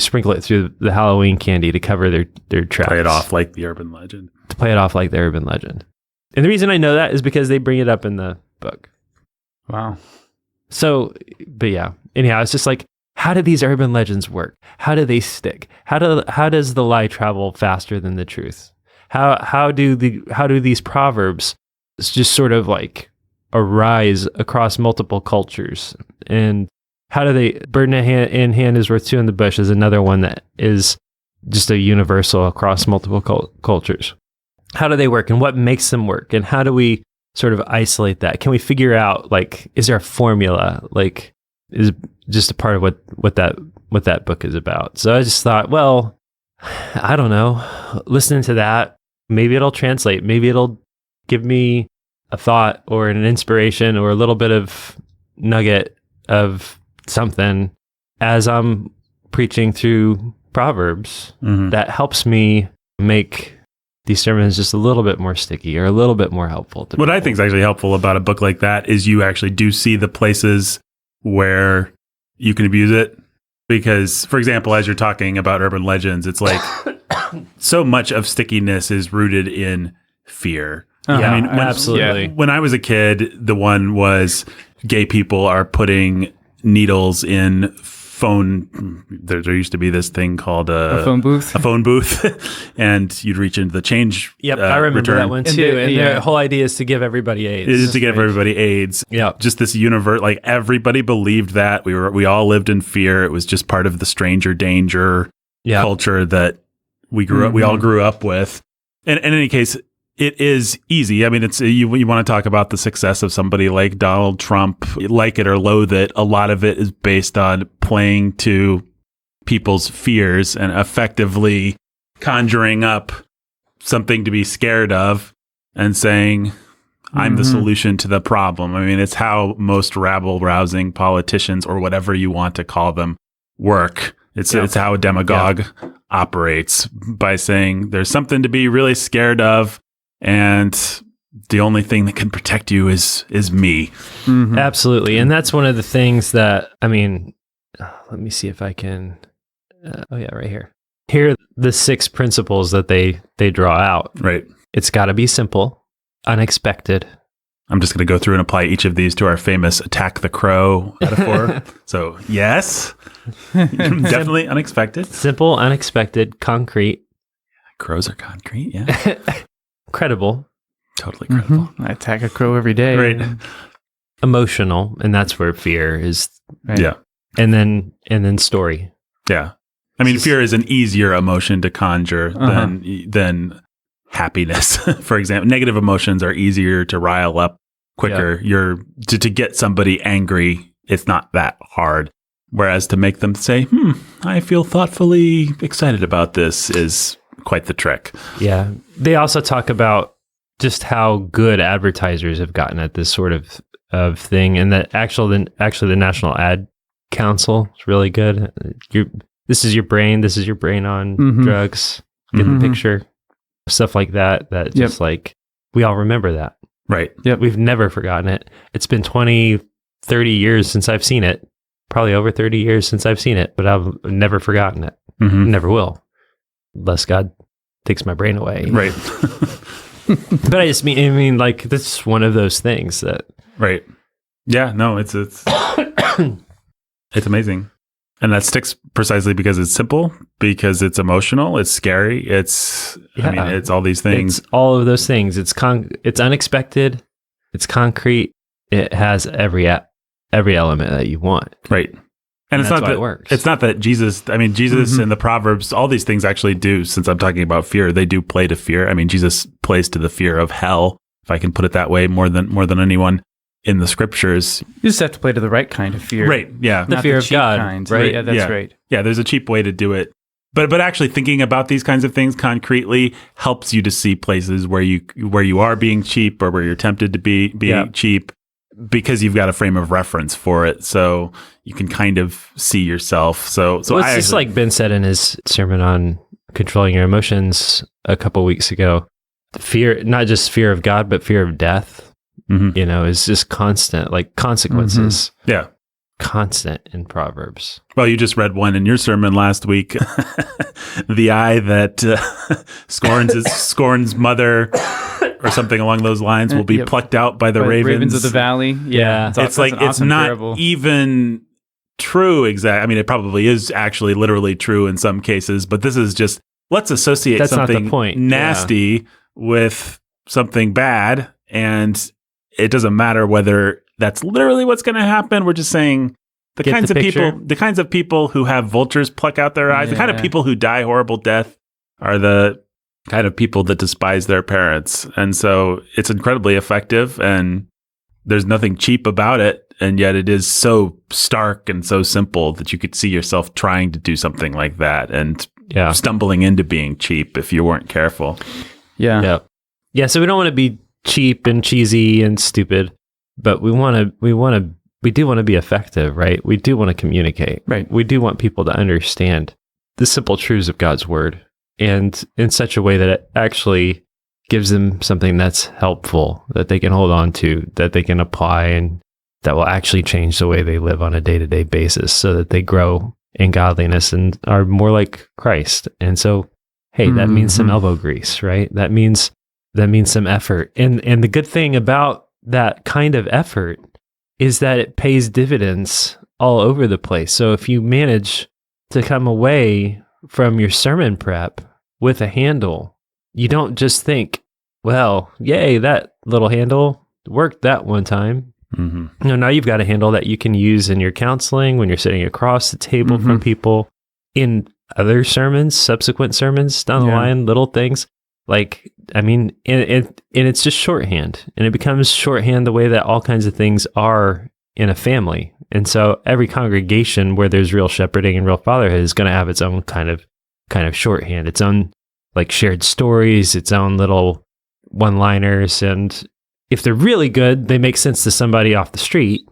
sprinkle it through the Halloween candy to cover their tracks. Play it off like the urban legend. To play it off like the urban legend. And the reason I know that is because they bring it up in the book. Wow. So, but yeah. Anyhow, it's just like, how do these urban legends work? How do they stick? How does the lie travel faster than the truth? How do these proverbs just sort of like arise across multiple cultures? And how do they, bird in hand is worth two in the bush is another one that is just a universal across multiple cultures. How do they work, and what makes them work, and how do we sort of isolate that? Can we figure out, like, is there a formula? Like, is just a part of what that book is about. So I just thought, well, I don't know, listening to that, maybe it'll translate. Maybe it'll give me a thought or an inspiration or a little bit of nugget of something as I'm preaching through Proverbs that helps me make these sermons just a little bit more sticky or a little bit more helpful to What people. I think is actually helpful about a book like that is you actually do see the places where you can abuse it. Because, for example, as you're talking about urban legends, it's like so much of stickiness is rooted in fear. Yeah, I mean, absolutely. When I was a kid, the one was gay people are putting needles in phone. There used to be this thing called A phone booth. a phone booth, and you'd reach into the change. Yep, I remember return. that one And too. the- And yeah. the whole idea is to give everybody AIDS. It is to give everybody AIDS. Yeah. Just this universe, like everybody believed that we all lived in fear. It was just part of the stranger danger Yeah. culture that we all grew up with. And in any case, it is easy. I mean, it's you want to talk about the success of somebody like Donald Trump, like it or loathe it. A lot of it is based on playing to people's fears and effectively conjuring up something to be scared of and saying, I'm the solution to the problem. I mean, it's how most rabble-rousing politicians, or whatever you want to call them, work. It's how a demagogue operates, by saying there's something to be really scared of, and the only thing that can protect you is me. Mhm. Absolutely. And that's one of the things that, I mean, let me see if I can. Right here. Here are the 6 principles that they draw out. Right. It's got to be simple, unexpected. I'm just going to go through and apply each of these to our famous attack the crow metaphor. So, yes, definitely unexpected. Simple, unexpected, concrete, Crows are concrete, yeah. credible, Totally credible. I attack a crow every day. Right. emotional, and that's where fear is. Right. Yeah. And then story. Yeah. I mean, fear is an easier emotion to conjure than happiness, for example. Negative emotions are easier to rile up quicker. To get somebody angry, it's not that hard. Whereas to make them say, I feel thoughtfully excited about this is quite the trick. Yeah. They also talk about just how good advertisers have gotten at this sort of thing. And that actually the National Ad Council is really good. This is your brain on drugs. Get the picture. Stuff like that. That just like, we all remember that. Right. Yep. We've never forgotten it. It's been 20, 30 years since I've seen it. Probably over 30 years since I've seen it, but I've never forgotten it. Never will. Unless God takes my brain away. Right. But I mean, like, this is one of those things that. Right. Yeah, no, it's it's amazing. And that sticks precisely because it's simple, because it's emotional, it's scary, I mean, it's all these things. It's all of those things. It's unexpected, it's concrete, it has every element that you want. Right. And it's that's not why that it works. It's not that Jesus and the Proverbs, all these things actually do, since I'm talking about fear, they do play to fear. I mean, Jesus plays to the fear of hell, if I can put it that way, more than anyone in the scriptures. You just have to play to the right kind of fear. Right. Yeah. The Not fear of cheap God, kind. right? Yeah, that's right. Yeah, there's a cheap way to do it. But actually thinking about these kinds of things concretely helps you to see places where you are being cheap, or where you're tempted to be cheap, because you've got a frame of reference for it. So you can kind of see yourself. So it's just like Ben said in his sermon on controlling your emotions a couple weeks ago. Fear, not just fear of God, but fear of death, is just constant, like consequences. Yeah. Constant in Proverbs. Well, you just read one in your sermon last week. The eye that scorns mother, or something along those lines, will be plucked out by the ravens of the valley. Yeah. It's like, it's awesome not parable. even true exact. I mean, it probably is actually literally true in some cases, but this is just, let's associate That's not the something point. nasty with something bad, and it doesn't matter whether that's literally what's going to happen. We're just saying the Get kinds the of kinds of people who have vultures pluck out their eyes, the kind of Yeah. people who die horrible death are the kind of people that despise their parents. And so it's incredibly effective, and there's nothing cheap about it. And yet it is so stark and so simple that you could see yourself trying to do something like that and stumbling into being cheap if you weren't careful. Yeah. Yeah. So we don't want to be cheap and cheesy and stupid, but we do want to be effective, right? We do want to communicate. Right. We do want people to understand the simple truths of God's word, and in such a way that it actually gives them something that's helpful, that they can hold on to, that they can apply, and that will actually change the way they live on a day-to-day basis, so that they grow in godliness and are more like Christ. And so, hey, that means some elbow grease, right? That means some effort. And the good thing about that kind of effort is that it pays dividends all over the place. So if you manage to come away from your sermon prep with a handle, you don't just think, well, yay, that little handle worked that one time. No, now you've got a handle that you can use in your counseling when you're sitting across the table from people, in other sermons, subsequent sermons down the line, little things. Like, I mean, and it's just shorthand, and it becomes shorthand the way that all kinds of things are in a family. And so every congregation where there's real shepherding and real fatherhood is going to have its own kind of shorthand, its own like shared stories, its own little one-liners, and if they're really good, they make sense to somebody off the street.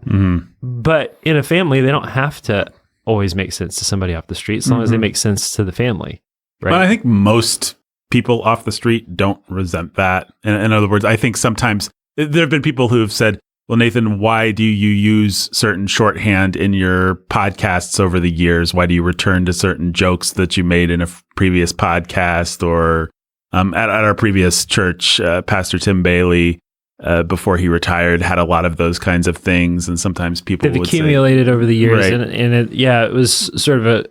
But in a family, they don't have to always make sense to somebody off the street as long as they make sense to the family. Right. But I think most people off the street don't resent that. In other words, I think sometimes there have been people who have said, well, Nathan, why do you use certain shorthand in your podcasts over the years? Why do you return to certain jokes that you made in a previous podcast? Or at our previous church, Pastor Tim Bailey, before he retired, had a lot of those kinds of things. And sometimes people they've would accumulated over the years. Right. And it was sort of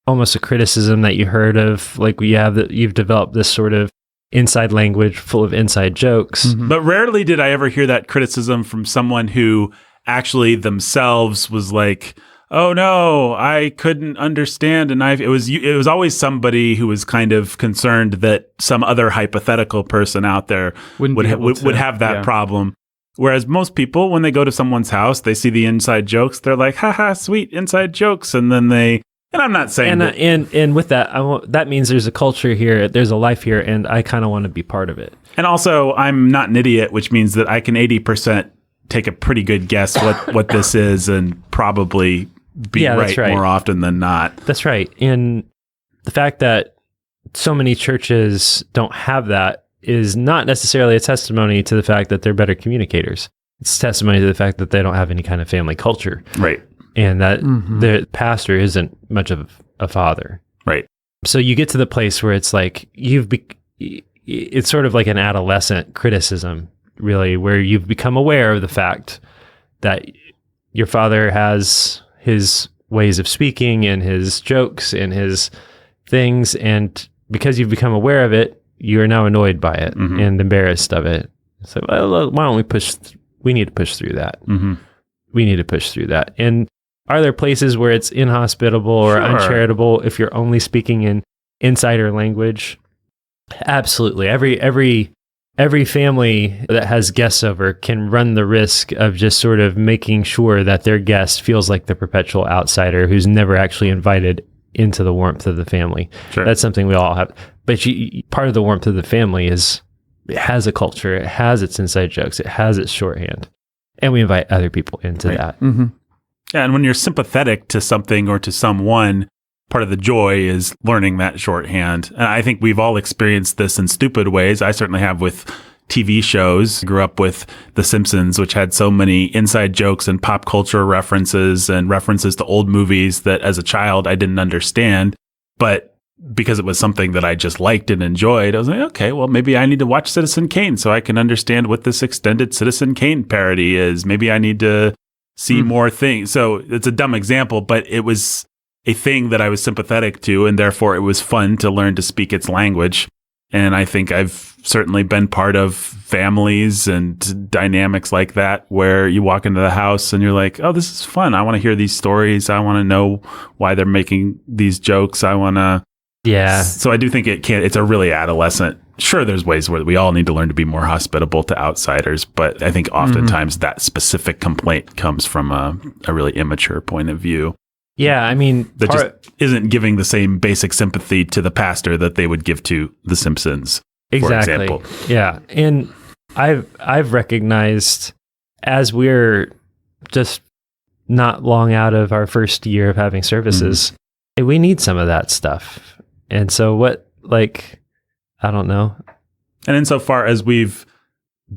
almost a criticism that you heard of, like you've developed this sort of inside language full of inside jokes. But rarely did I ever hear that criticism from someone who actually themselves was like, oh no, I couldn't understand. And it was always somebody who was kind of concerned that some other hypothetical person out there would have that problem. Whereas most people, when they go to someone's house, they see the inside jokes. They're like, haha, sweet inside jokes. And then and I'm not saying and with that, that means there's a culture here, there's a life here, and I kind of want to be part of it. And also, I'm not an idiot, which means that I can 80% take a pretty good guess what this is and probably be right more often than not. That's right. And the fact that so many churches don't have that is not necessarily a testimony to the fact that they're better communicators. It's testimony to the fact that they don't have any kind of family culture. Right. And that the pastor isn't much of a father. Right. So you get to the place where it's like it's sort of like an adolescent criticism, really, where you've become aware of the fact that your father has his ways of speaking and his jokes and his things. And because you've become aware of it, you are now annoyed by it and embarrassed of it. So why don't we need to push through that. We need to push through that. And are there places where it's inhospitable or uncharitable if you're only speaking in insider language? Absolutely. Every family that has guests over can run the risk of just sort of making sure that their guest feels like the perpetual outsider who's never actually invited into the warmth of the family. Sure. That's something we all have. But part of the warmth of the family is it has a culture, it has its inside jokes, it has its shorthand. And we invite other people into that. Yeah, and when you're sympathetic to something or to someone, part of the joy is learning that shorthand. And I think we've all experienced this in stupid ways. I certainly have with TV shows. I grew up with The Simpsons, which had so many inside jokes and pop culture references and references to old movies that as a child I didn't understand. But because it was something that I just liked and enjoyed, I was like, okay, well, maybe I need to watch Citizen Kane so I can understand what this extended Citizen Kane parody is. Maybe I need to see more things. So it's a dumb example, but it was a thing that I was sympathetic to, and therefore it was fun to learn to speak its language. And I think I've certainly been part of families and dynamics like that where you walk into the house and you're like, oh, this is fun. I want to hear these stories. I want to know why they're making these jokes. I want to. Yeah. So I do think it's a really adolescent. Sure, there's ways where we all need to learn to be more hospitable to outsiders, but I think oftentimes that specific complaint comes from a really immature point of view. Yeah, I mean, that just isn't giving the same basic sympathy to the pastor that they would give to The Simpsons, for example. Yeah, and I've recognized as we're just not long out of our first year of having services, we need some of that stuff. And so I don't know. And insofar as we've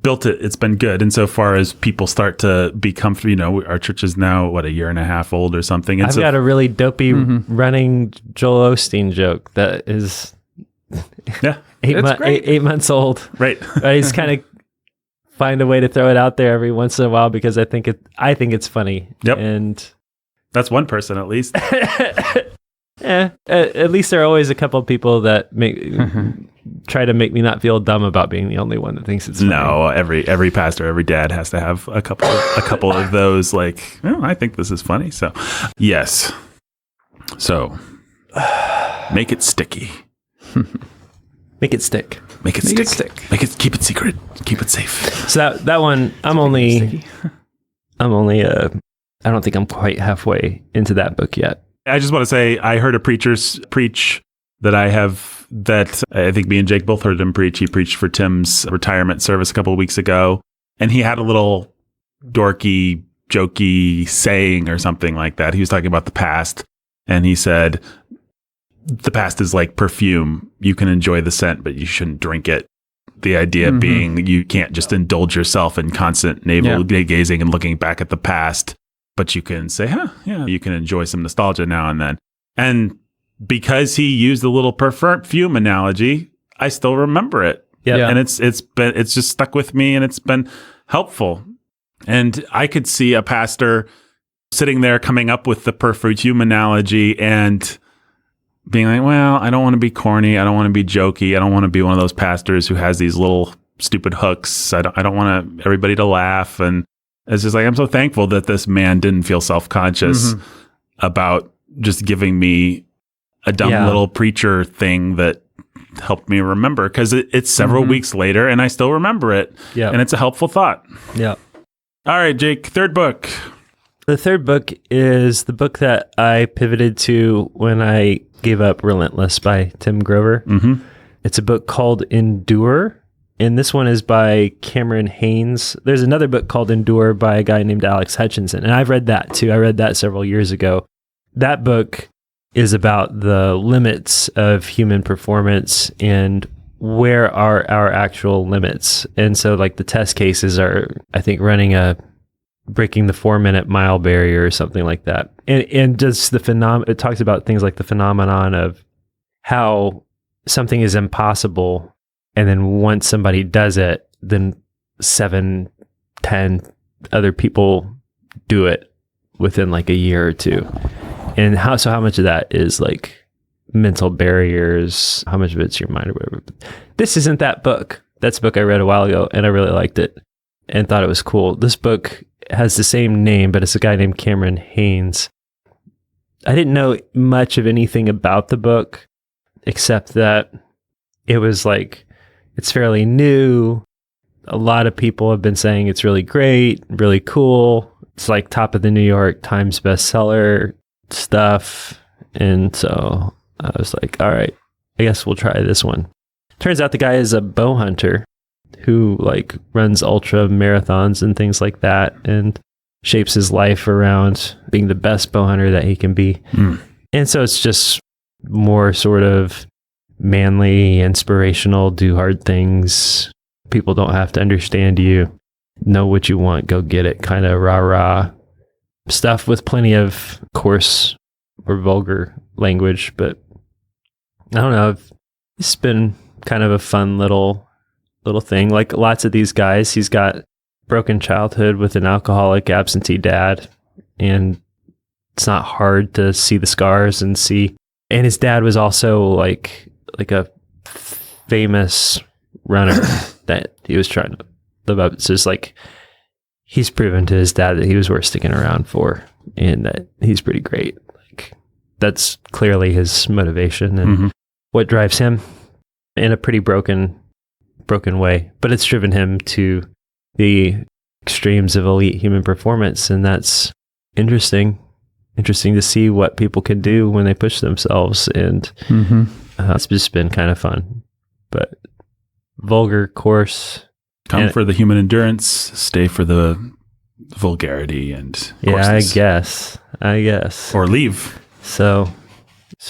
built it, it's been good. Insofar as people start to be comfortable, our church is now, a year and a half old or something. And I've got a really dopey running Joel Osteen joke that is 8 months old. Right. I just kind of find a way to throw it out there every once in a while because I think it's funny. Yep. And that's one person at least. At least there are always a couple of people that try to make me not feel dumb about being the only one that thinks it's funny. No, every pastor, every dad has to have a couple of those. Like, oh, I think this is funny. So, yes. So, make it sticky. Make it stick. Make it stick. Keep it secret. Keep it safe. So that one, I don't think I'm quite halfway into that book yet. I just want to say, I heard a preacher preach that I think me and Jake both heard him preach. He preached for Tim's retirement service a couple of weeks ago. And he had a little dorky, jokey saying or something like that. He was talking about the past, and he said, the past is like perfume. You can enjoy the scent, but you shouldn't drink it. The idea being you can't just indulge yourself in constant navel gazing and looking back at the past, but you can say, you can enjoy some nostalgia now and then. And because he used the little perfume analogy, I still remember it. Yeah. And it's just stuck with me, and it's been helpful. And I could see a pastor sitting there coming up with the perfume analogy and being like, well, I don't want to be corny. I don't want to be jokey. I don't want to be one of those pastors who has these little stupid hooks. I don't want everybody to laugh. And it's just like, I'm so thankful that this man didn't feel self-conscious about just giving me a dumb little preacher thing that helped me remember, because it's several weeks later and I still remember it. Yeah. And it's a helpful thought. Yeah. All right, Jake, third book. The third book is the book that I pivoted to when I gave up Relentless by Tim Grover. It's a book called Endure, and this one is by Cameron Haynes. There's another book called Endure by a guy named Alex Hutchinson, and I've read that too. I read that several years ago. That book is about the limits of human performance and where are our actual limits. And so like the test cases are, I think, breaking the 4-minute mile barrier or something like that. And just it talks about things like the phenomenon of how something is impossible, and then once somebody does it, then 7, 10 other people do it within like a year or two. And how much of that is like mental barriers, how much of it's your mind or whatever. But this isn't that book. That's a book I read a while ago, and I really liked it and thought it was cool. This book has the same name, but it's a guy named Cameron Haynes. I didn't know much of anything about the book, except that it was like, it's fairly new. A lot of people have been saying it's really great, really cool. It's like top of the New York Times bestseller stuff. And so I was like, all right, I guess we'll try this one. Turns out the guy is a bow hunter who like runs ultra marathons and things like that, and shapes his life around being the best bow hunter that he can be. And so it's just more sort of manly, inspirational, do hard things. People don't have to understand you. Know what you want, go get it, kind of rah-rah stuff with plenty of coarse or vulgar language. But I don't know, it's been kind of a fun little thing. Like lots of these guys, he's got broken childhood with an alcoholic absentee dad, and it's not hard to see the scars and his dad was also like a famous runner that he was trying to live up. So it's like he's proven to his dad that he was worth sticking around for, and that he's pretty great. Like that's clearly his motivation and what drives him in a pretty broken way, but it's driven him to the extremes of elite human performance. And that's interesting to see what people can do when they push themselves. And it's just been kind of fun, but vulgar, coarse. Come for the human endurance, stay for the vulgarity and coarseness. I guess. Or leave. So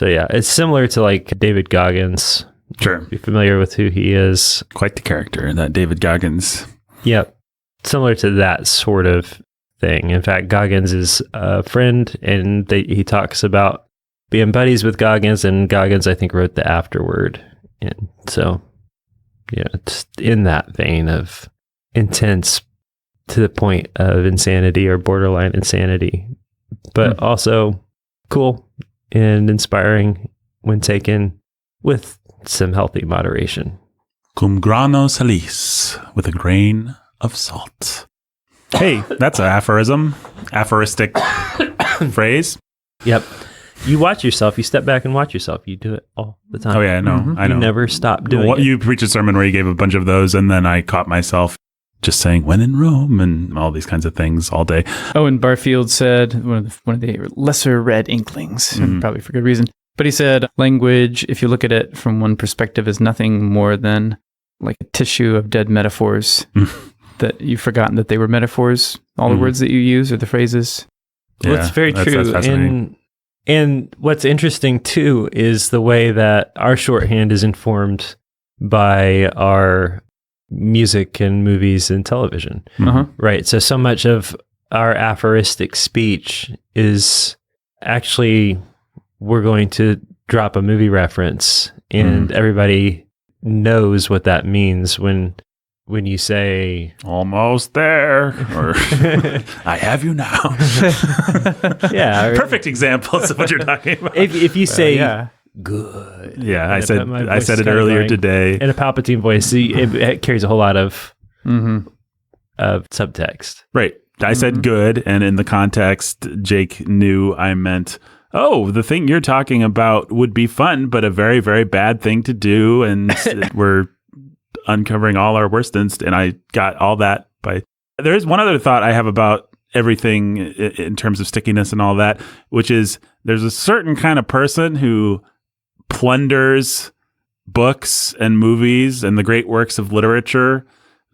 yeah, it's similar to like David Goggins. Sure. Be familiar with who he is. Quite the character, that David Goggins. Yep. Similar to that sort of thing. In fact, Goggins is a friend, and he talks about being buddies with Goggins, and Goggins, I think, wrote the afterword. And so, yeah, it's in that vein of intense to the point of insanity or borderline insanity, but also cool and inspiring when taken with some healthy moderation. Cum grano salis, with a grain of salt. Hey, that's an aphoristic phrase. Yep. You watch yourself. You step back and watch yourself. You do it all the time. Oh yeah, I know. I know. You never stop doing it. You preached a sermon where you gave a bunch of those, and then I caught myself just saying "when in Rome" and all these kinds of things all day. Oh, and Barfield said one of the lesser read Inklings, probably for good reason. But he said language, if you look at it from one perspective, is nothing more than like a tissue of dead metaphors that you've forgotten that they were metaphors, all the words that you use or the phrases. Well, it's very true. That's fascinating. And what's interesting too is the way that our shorthand is informed by our music and movies and television, right? So much of our aphoristic speech is actually, we're going to drop a movie reference, and everybody knows what that means when you say almost there, or I have you now. yeah, Perfect examples of what you're talking about. if you say good, and I said it earlier today in a Palpatine voice, it carries a whole lot of subtext. Right. I said good, and in the context, Jake knew I meant, oh, the thing you're talking about would be fun, but a very, very bad thing to do, and we're uncovering all our worst instincts, and I got all that by... There is one other thought I have about everything in terms of stickiness and all that, which is there's a certain kind of person who plunders books and movies and the great works of literature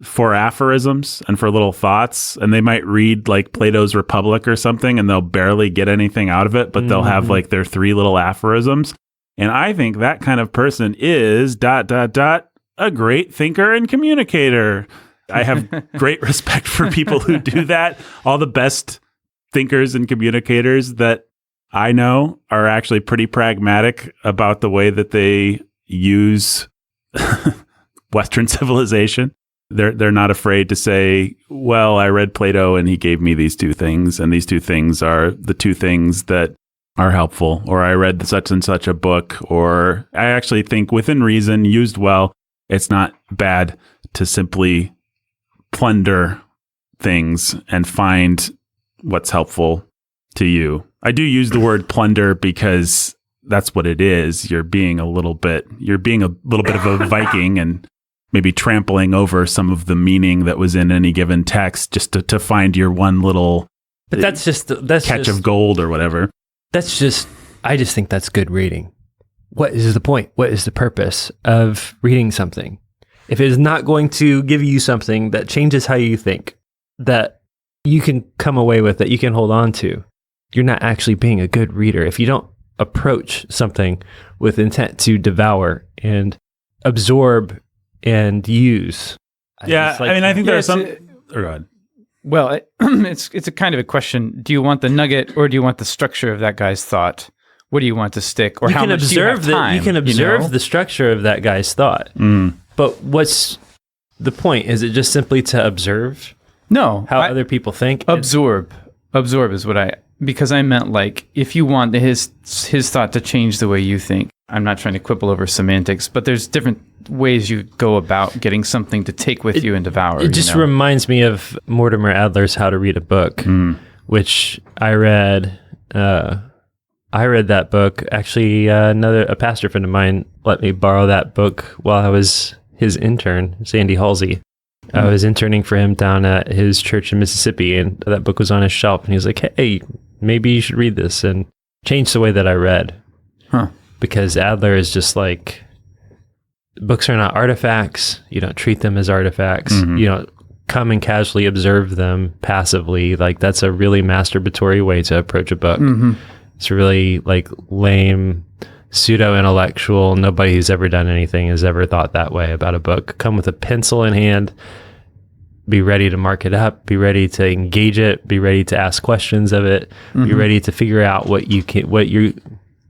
for aphorisms and for little thoughts, and they might read like Plato's Republic or something and they'll barely get anything out of it, but they'll have like their 3 little aphorisms. And I think that kind of person is ... a great thinker and communicator. I have great respect for people who do that. All the best thinkers and communicators that I know are actually pretty pragmatic about the way that they use Western civilization. They're not afraid to say, well, I read Plato and he gave me these 2 things, and these 2 things are the 2 things that are helpful, or I read such and such a book, or I actually think within reason, used well, it's not bad to simply plunder things and find what's helpful to you. I do use the word plunder because that's what it is. You're being a little bit of a Viking and maybe trampling over some of the meaning that was in any given text just to find your one little but that's catch of gold or whatever. I just think that's good reading. What is the point? What is the purpose of reading something? If it is not going to give you something that changes how you think, that you can come away with, that you can hold on to, you're not actually being a good reader. If you don't approach something with intent to devour and absorb and use. I think there are some... Oh, God. Well, it's a kind of a question. Do you want the nugget or do you want the structure of that guy's thought? What do you want to stick? Or you how can much observe do you have time? You can observe the structure of that guy's thought. But what's the point? Is it just simply to observe? No. How other people think? Absorb is what because I meant like if you want his thought to change the way you think. I'm not trying to quibble over semantics, but there's different ways you go about getting something to take with you and devour. It just reminds me of Mortimer Adler's How to Read a Book, which I read. I read that book. Actually, a pastor friend of mine let me borrow that book while I was his intern, Sandy Halsey. I was interning for him down at his church in Mississippi, and that book was on his shelf. And he was like, "Hey, maybe you should read this," and changed the way that I read. Because Adler is just like, books are not artifacts. You don't treat them as artifacts. You don't come and casually observe them passively. Like, that's a really masturbatory way to approach a book. It's really like lame, pseudo-intellectual. Nobody who's ever done anything has ever thought that way about a book. Come with a pencil in hand, be ready to mark it up, be ready to engage it, be ready to ask questions of it, be ready to figure out what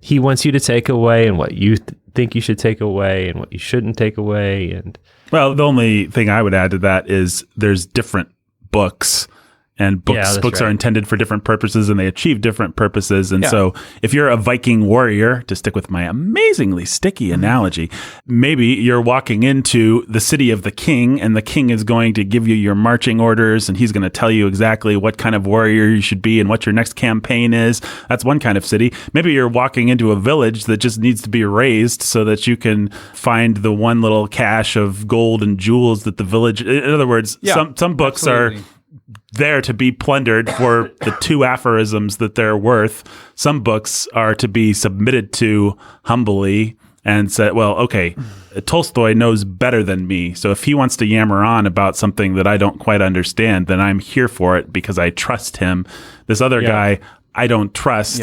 he wants you to take away and what you think you should take away and what you shouldn't take away. And well, the only thing I would add to that is there's different books, and books are intended for different purposes, and they achieve different purposes. And so if you're a Viking warrior, to stick with my amazingly sticky analogy, maybe you're walking into the city of the king, and the king is going to give you your marching orders, and he's going to tell you exactly what kind of warrior you should be and what your next campaign is. That's one kind of city. Maybe you're walking into a village that just needs to be raised so that you can find the one little cache of gold and jewels that the village... In other words, some books are there to be plundered for the 2 aphorisms that they're worth. Some books are to be submitted to humbly and said, well, okay, Tolstoy knows better than me. So if he wants to yammer on about something that I don't quite understand, then I'm here for it because I trust him. This other guy, I don't trust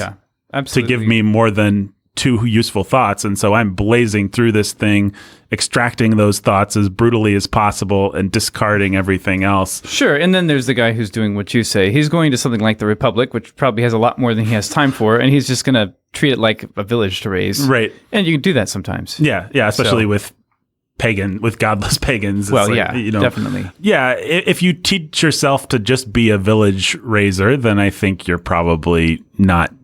to give me more than 2 useful thoughts. And so I'm blazing through this thing, extracting those thoughts as brutally as possible and discarding everything else. Sure. And then there's the guy who's doing what you say. He's going to something like the Republic, which probably has a lot more than he has time for. And he's just going to treat it like a village to raise. Right. And you can do that sometimes. Yeah. Yeah. Especially with godless pagans. Well, definitely. Yeah. If you teach yourself to just be a village raiser, then I think you're probably not,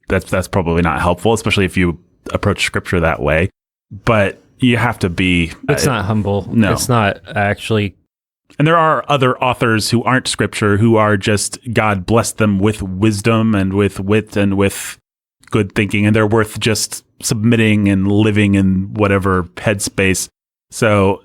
that's probably not helpful, especially if you approach scripture that way. But you have to be... It's not humble. No. It's not actually... And there are other authors who aren't scripture who are just, God bless them with wisdom and with wit and with good thinking, and they're worth just submitting and living in whatever headspace. So,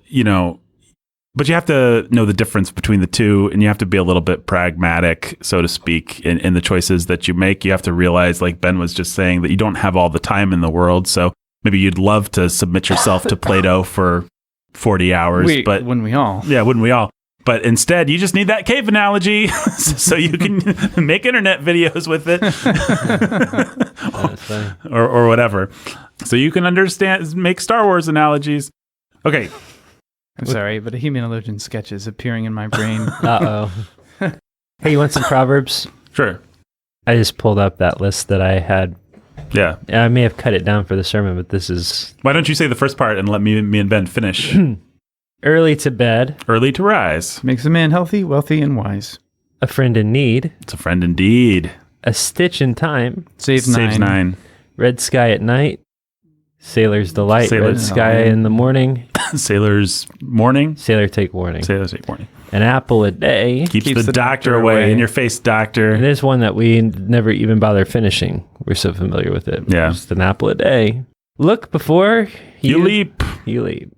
but you have to know the difference between the two, and you have to be a little bit pragmatic, so to speak, in the choices that you make. You have to realize, like Ben was just saying, that you don't have all the time in the world. So maybe you'd love to submit yourself to Plato for 40 hours. Wouldn't we all? Yeah, wouldn't we all? But instead, you just need that cave analogy so you can make internet videos with it or whatever. So you can make Star Wars analogies. Okay. I'm sorry, but a Heminologian sketch is appearing in my brain. Uh-oh. Hey, you want some Proverbs? Sure. I just pulled up that list that I had. Yeah. I may have cut it down for the sermon, but this is... Why don't you say the first part and let me and Ben finish? Early to bed. Early to rise. Makes a man healthy, wealthy, and wise. A friend in need. It's a friend indeed. A stitch in time. Saves 9. Red sky at night. Sailor's delight. Red sky in the morning. Sailor's morning. Sailor take warning. Sailor's take warning. An apple a day. Keeps the doctor away. In your face, doctor. And there's one that we never even bother finishing. We're so familiar with it. Yeah. Just an apple a day. Look before you leap. You leap.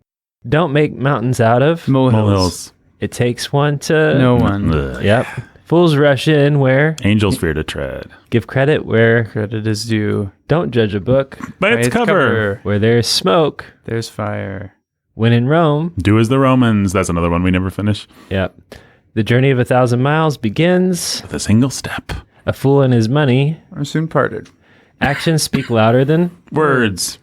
Don't make mountains out of molehills. It takes one to... No one. Ugh. Yep. Fools rush in where... Angels fear to tread. Give credit where... Credit is due. Don't judge a book. By its cover. Where there's smoke. There's fire. When in Rome... Do as the Romans. That's another one we never finish. Yep. The journey of 1,000 miles begins... With a single step. A fool and his money... Are soon parted. Actions speak louder than... Words.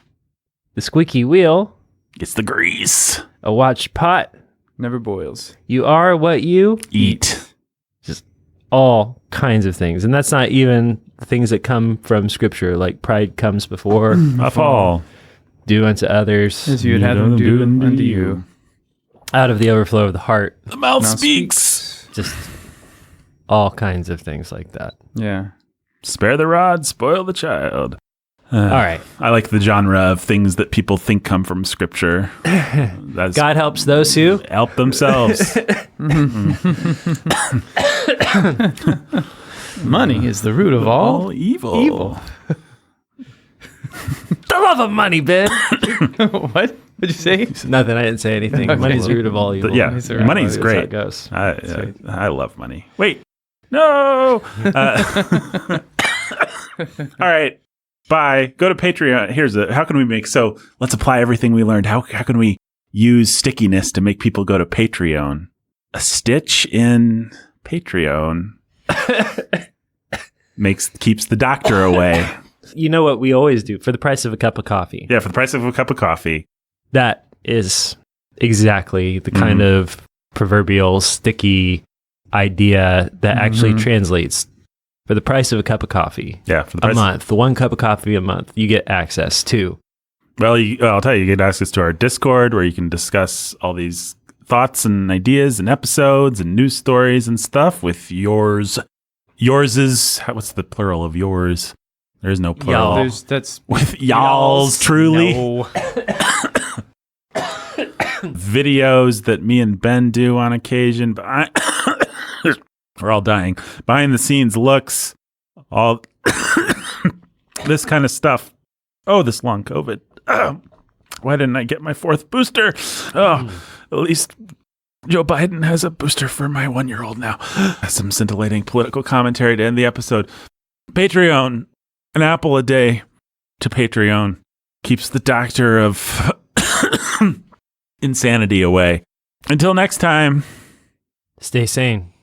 The squeaky wheel... Gets the grease. A watched pot... Never boils. You are what you... Eat. Just all kinds of things. And that's not even things that come from scripture, like pride comes before A fall. Do unto others As you would have them do unto you. out of the overflow of the heart. The mouth speaks. Just all kinds of things like that. Yeah. Spare the rod, spoil the child. All right. I like the genre of things that people think come from scripture. That's God helps those who... help themselves. Money is the root of all evil. The love of money, Ben. What? What'd you say? Nothing. I didn't say anything. Okay. Money's the root of all evil. Yeah, Money's the root of money's That's how great. it goes. I love money. Wait. No. All right. Bye. Go to Patreon. How can we make, so let's apply everything we learned. How can we use stickiness to make people go to Patreon? A stitch in Patreon keeps the doctor away. You know what we always do for the price of a cup of coffee? Yeah, for the price of a cup of coffee. That is exactly the kind of proverbial sticky idea that actually translates. For the price of a cup of coffee Yeah, for the a price. month, 1 cup of coffee a month, you get access to. Well, I'll tell you, you get access to our Discord where you can discuss all these thoughts and ideas and episodes and news stories and stuff with yours. Yours is, what's the plural of yours? There's no plural. Y'all. That's With y'all's truly. No. Videos that me and Ben do on occasion. But we're all dying. Behind the scenes looks, all this kind of stuff. Oh, this long COVID. Why didn't I get my 4th booster? Oh, at least Joe Biden has a booster for my 1-year-old now. Some scintillating political commentary to end the episode. Patreon, an apple a day to Patreon. keeps the doctor of insanity away. Until next time. Stay sane.